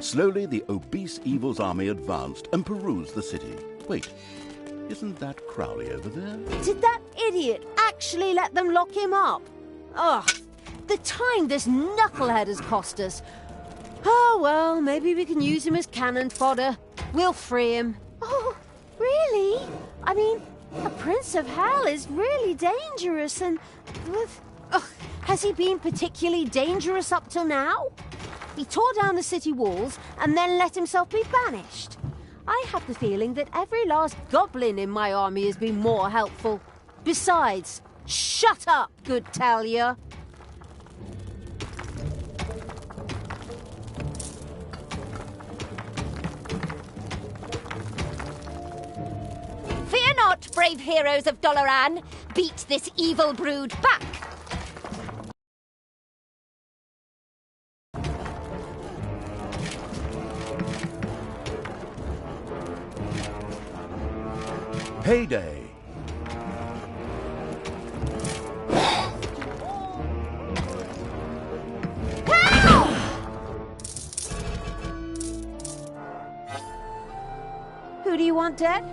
Slowly, the obese evil's army advanced and perused the city. Wait, isn't that Crowley over there? Did that idiot actually let them lock him up? Ugh, the time this knucklehead has cost us. Oh, well, maybe we can use him as cannon fodder. We'll free him. Oh, really? I mean, a Prince of Hell is really dangerous and... Ugh, has he been particularly dangerous up till now? He tore down the city walls and then let himself be banished. I have the feeling that every last goblin in my army has been more helpful. Besides, shut up, good Talia. Fear not, brave heroes of Doloran. Beat this evil brood back. Payday! Who do you want dead?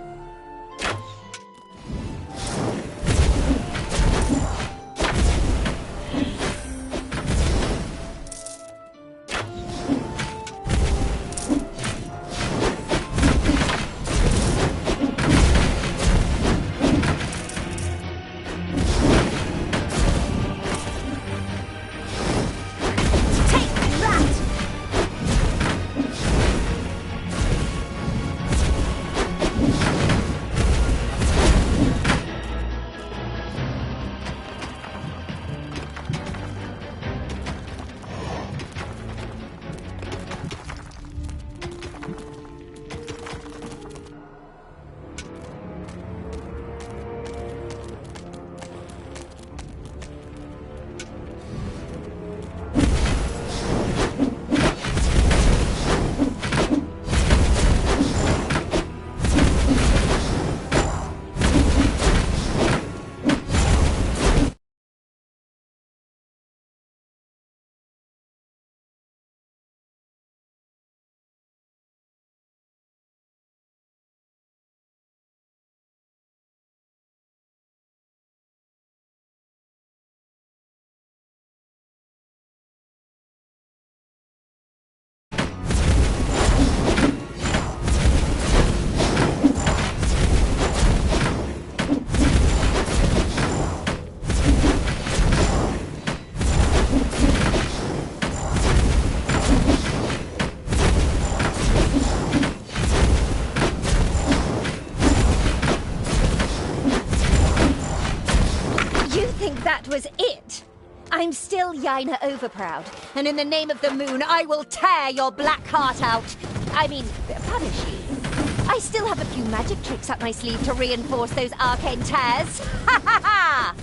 That was it. I'm still Yaina Overproud, and in the name of the moon, I will tear your black heart out. I mean, punish you. I still have a few magic tricks up my sleeve to reinforce those arcane tears. Ha ha ha!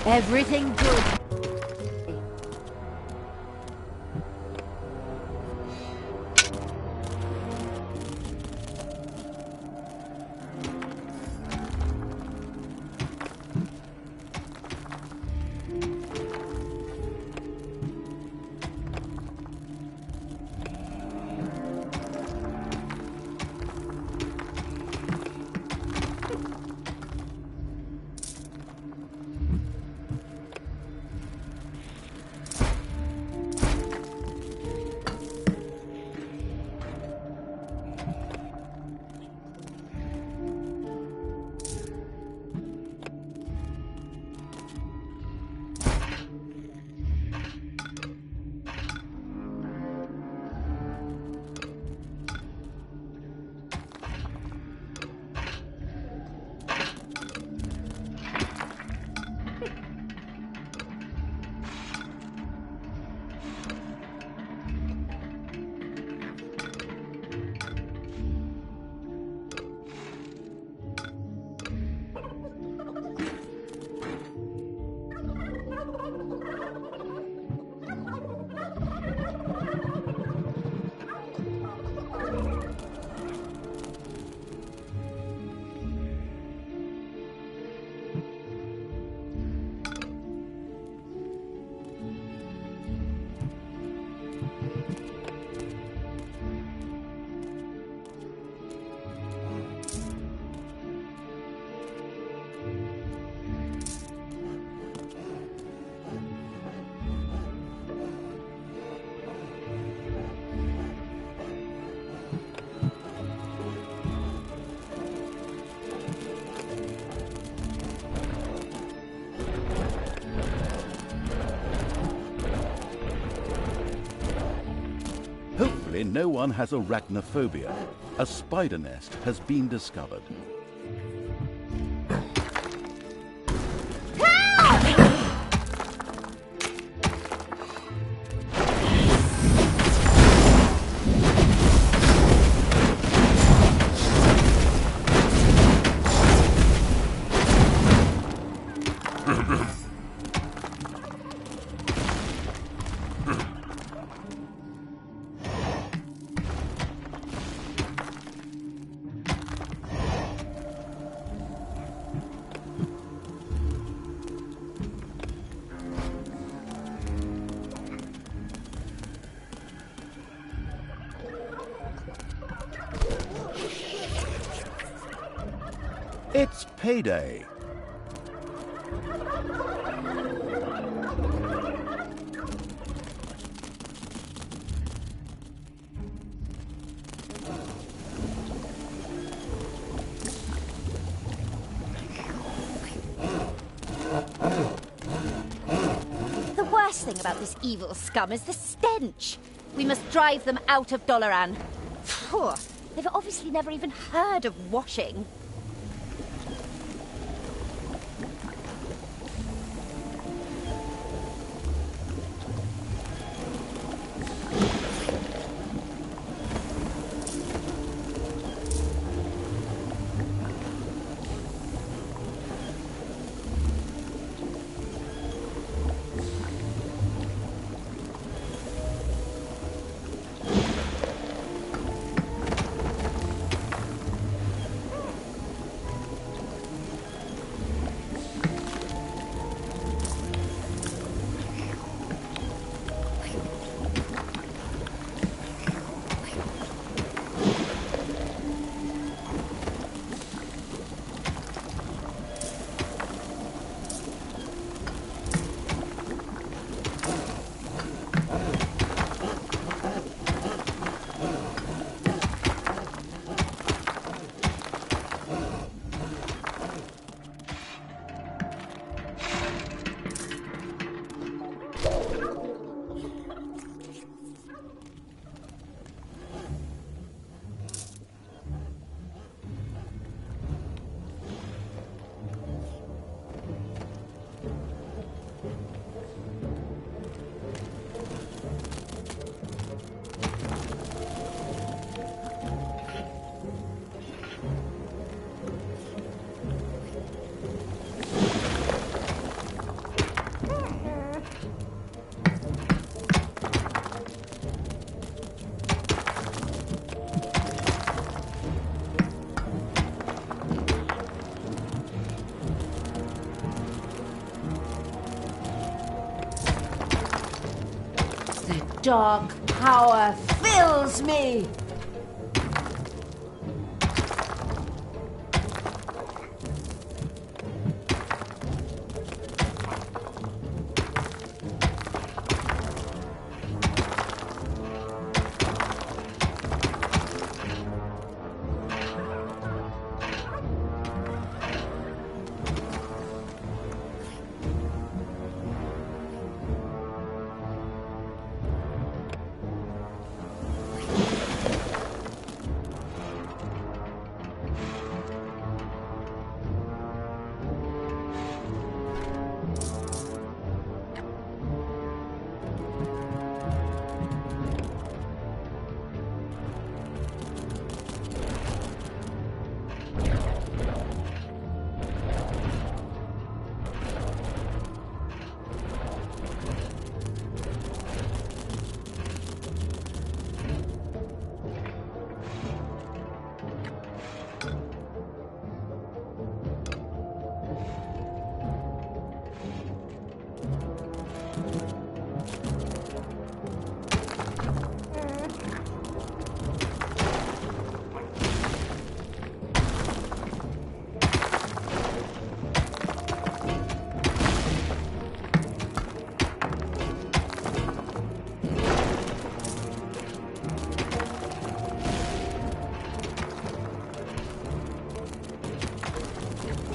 Everything good. Thankfully, no one has arachnophobia. A spider nest has been discovered. It's payday. The worst thing about this evil scum is the stench. We must drive them out of Doloran. Phew, they've obviously never even heard of washing. Dark power fills me!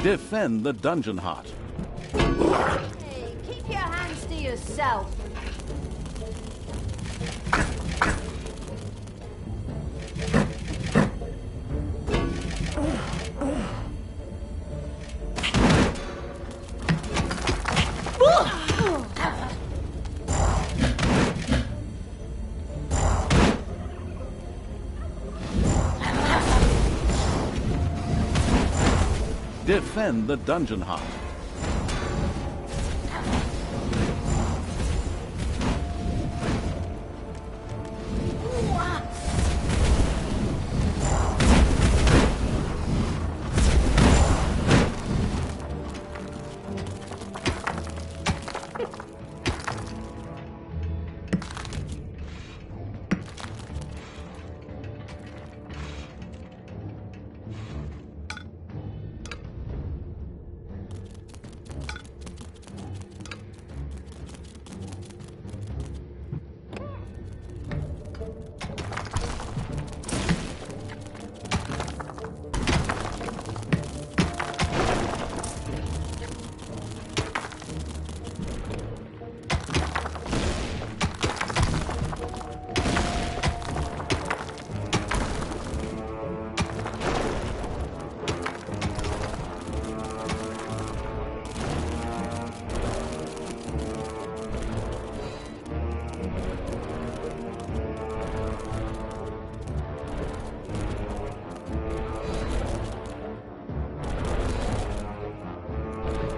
Defend the dungeon heart. Hey, keep your hands to yourself. Defend the dungeon heart.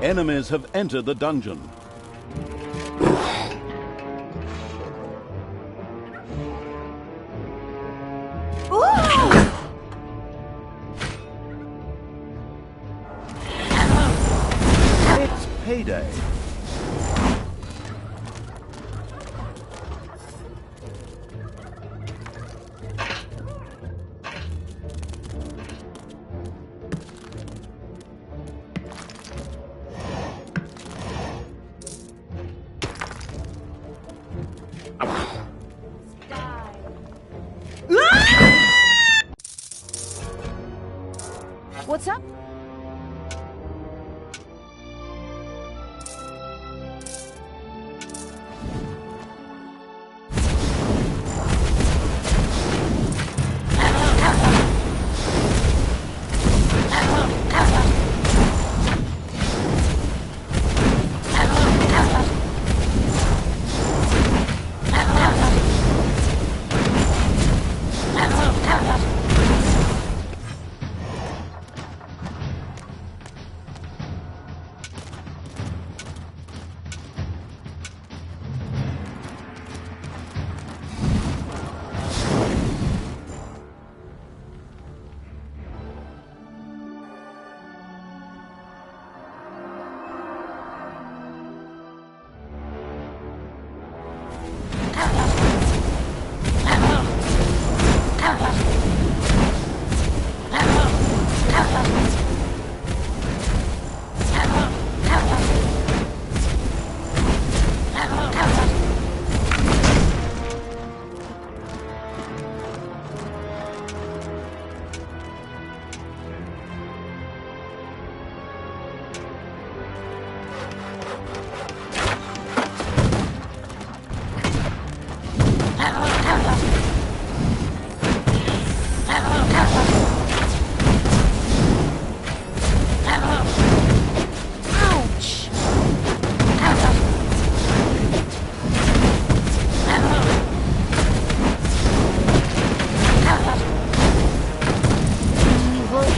Enemies have entered the dungeon. It's payday. What's up?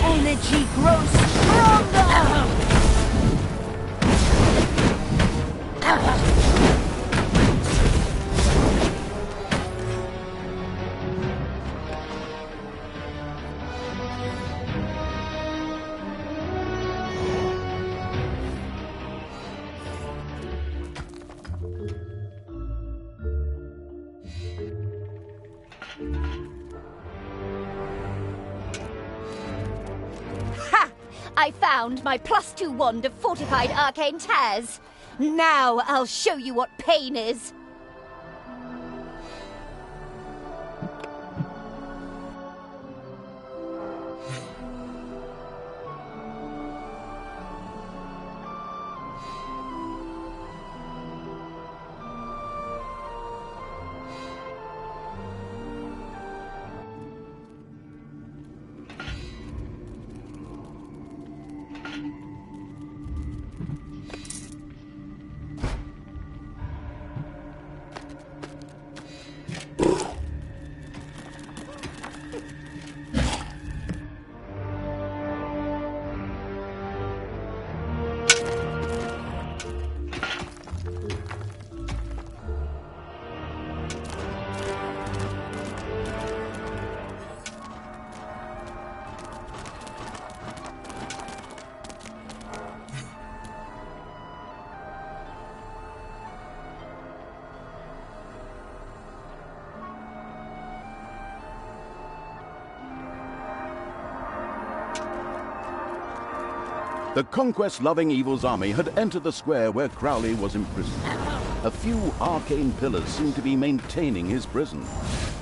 Energy grows stronger! I found my +2 wand of fortified arcane tears. Now I'll show you what pain is. The conquest-loving evil's army had entered the square where Crowley was imprisoned. A few arcane pillars seemed to be maintaining his prison.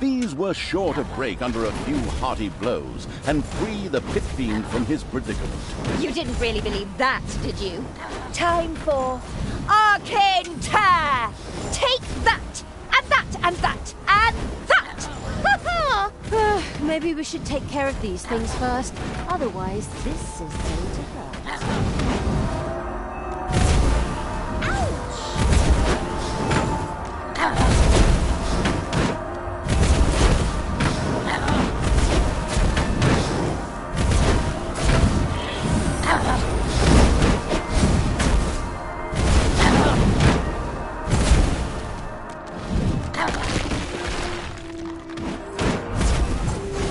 These were sure to break under a few hearty blows and free the pit fiend from his predicament. You didn't really believe that, did you? Time for Arcane Tear! Take that! And that! And that! And that! Maybe we should take care of these things first. Otherwise, this is going to hurt.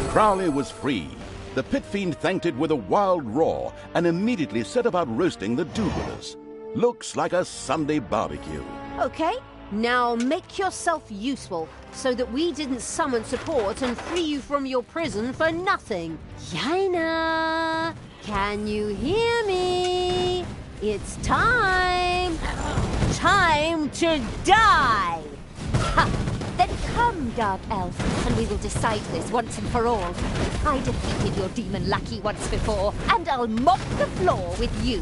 Crowley was free. The pit fiend thanked it with a wild roar and immediately set about roasting the do-gooders. Looks like a Sunday barbecue. Okay, now make yourself useful so that we didn't summon support and free you from your prison for nothing. Yaina, can you hear me? It's time. Time to die. Ha! Then come, Dark Elf, and we will decide this once and for all. I defeated your demon lackey once before, and I'll mop the floor with you.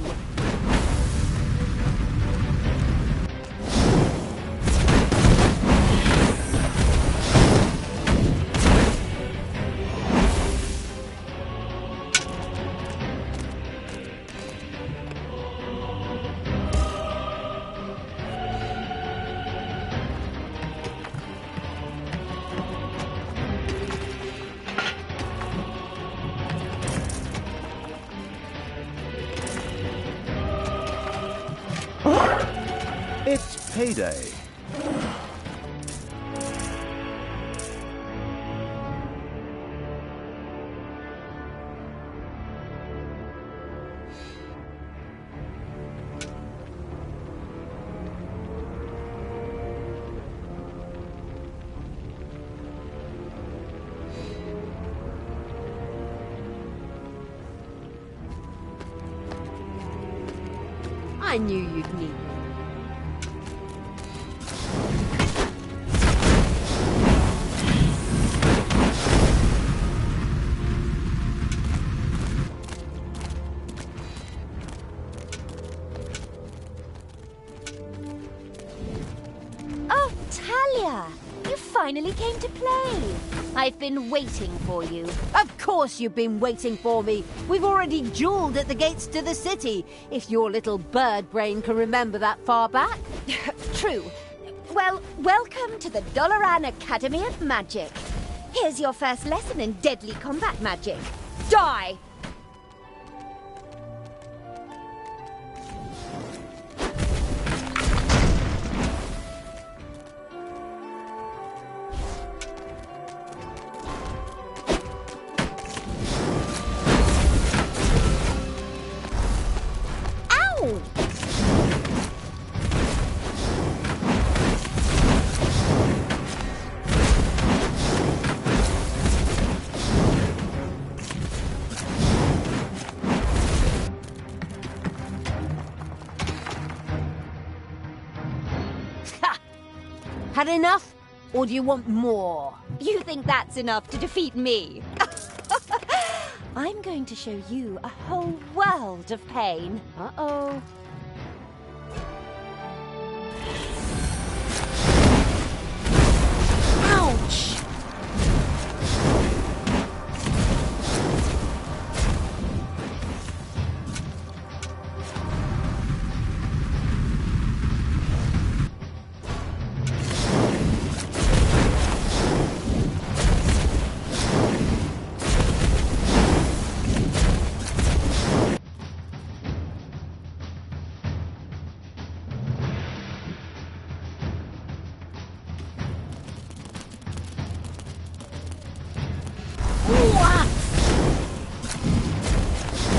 It's payday. I knew you'd need me. Oh, Talia! You finally came to play. I've been waiting for you. Of course you've been waiting for me. We've already dueled at the gates to the city, if your little bird brain can remember that far back. True. Well, welcome to the Doloran Academy of Magic. Here's your first lesson in deadly combat magic. Die! Had enough? Or do you want more? You think that's enough to defeat me? I'm going to show you a whole world of pain. Uh-oh. Ouch!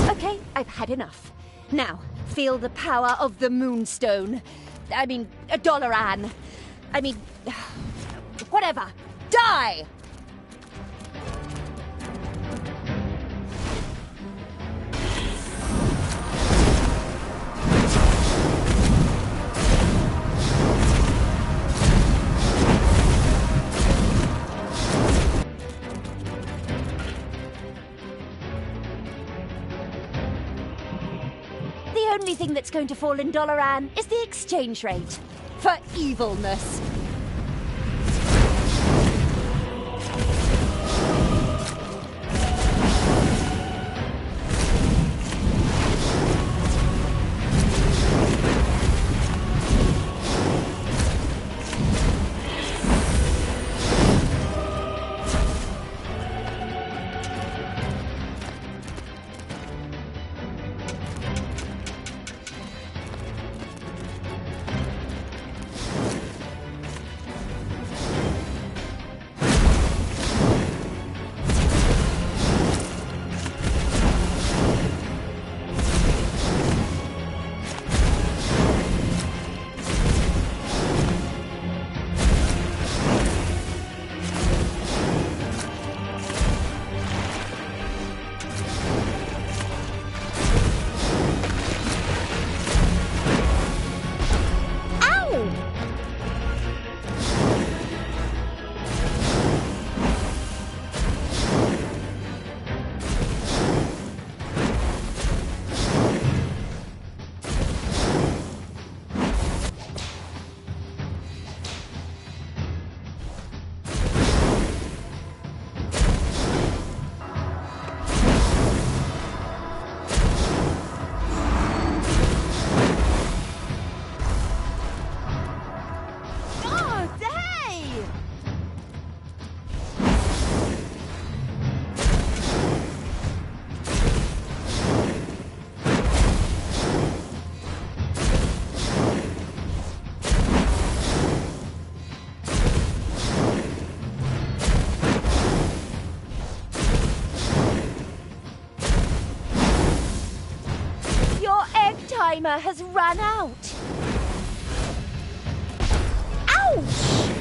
Okay, I've had enough. Now, feel the power of the Moonstone. I mean, Doloran. I mean, whatever. Die! that's going to fall in Doloran is the exchange rate for evilness. Timer has run out. Ouch!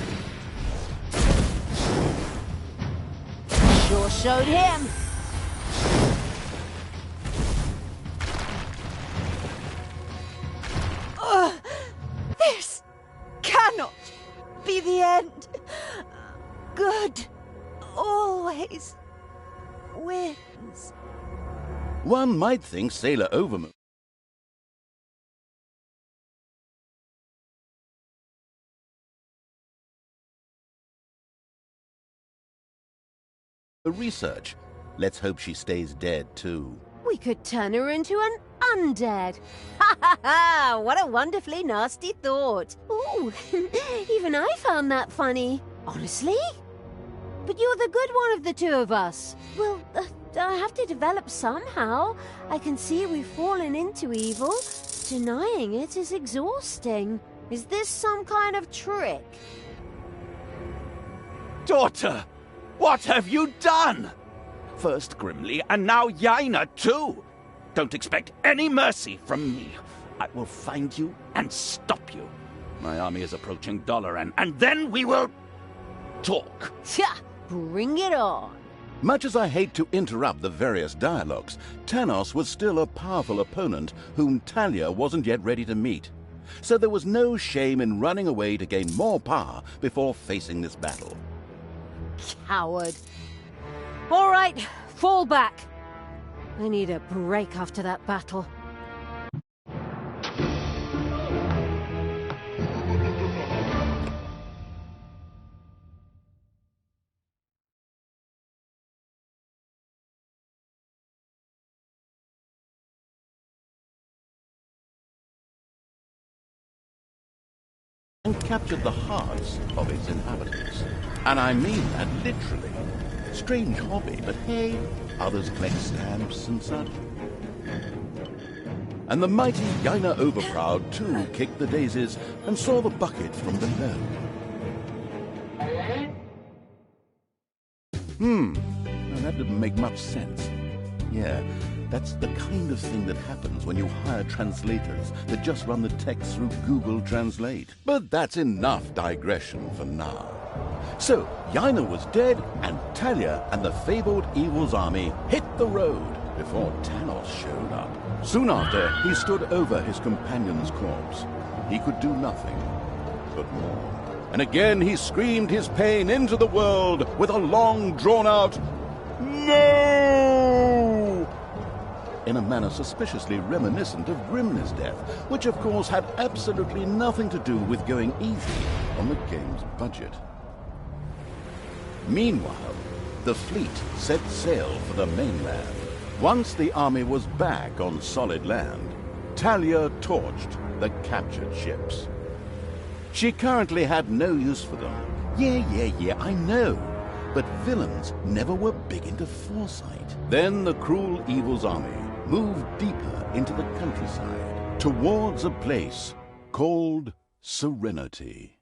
Sure showed him. This cannot be the end. Good always wins. One might think Sailor Overmoon research. Let's hope she stays dead too. We could turn her into an undead. Ha ha ha! What a wonderfully nasty thought. Ooh, even I found that funny. Honestly? But you're the good one of the two of us. Well, I have to develop somehow. I can see we've fallen into evil. Denying it is exhausting. Is this some kind of trick? Daughter, what have you done? First Grimly, and now Yaina too. Don't expect any mercy from me. I will find you and stop you. My army is approaching Doloran, and then we will talk. Tja, bring it on. Much as I hate to interrupt the various dialogues, Tanos was still a powerful opponent whom Talia wasn't yet ready to meet. So there was no shame in running away to gain more power before facing this battle. Coward. All right, fall back. I need a break after that battle. And captured the hearts of its inhabitants. And I mean that literally. Strange hobby, but hey, others collect stamps and such. And the mighty Yaina Overproud too kicked the daisies and saw the bucket from below. Now that didn't make much sense. Yeah, that's the kind of thing that happens when you hire translators that just run the text through Google Translate. But that's enough digression for now. So, Yaina was dead, and Talia and the fabled Evil's army hit the road before Tanos showed up. Soon after, he stood over his companion's corpse. He could do nothing but mourn. And again he screamed his pain into the world with a long, drawn-out, "No!" in a manner suspiciously reminiscent of Grimly's death, which of course had absolutely nothing to do with going easy on the game's budget. Meanwhile, the fleet set sail for the mainland. Once the army was back on solid land, Talia torched the captured ships. She currently had no use for them. Yeah, I know. But villains never were big into foresight. Then the cruel evil's army moved deeper into the countryside, towards a place called Serenity.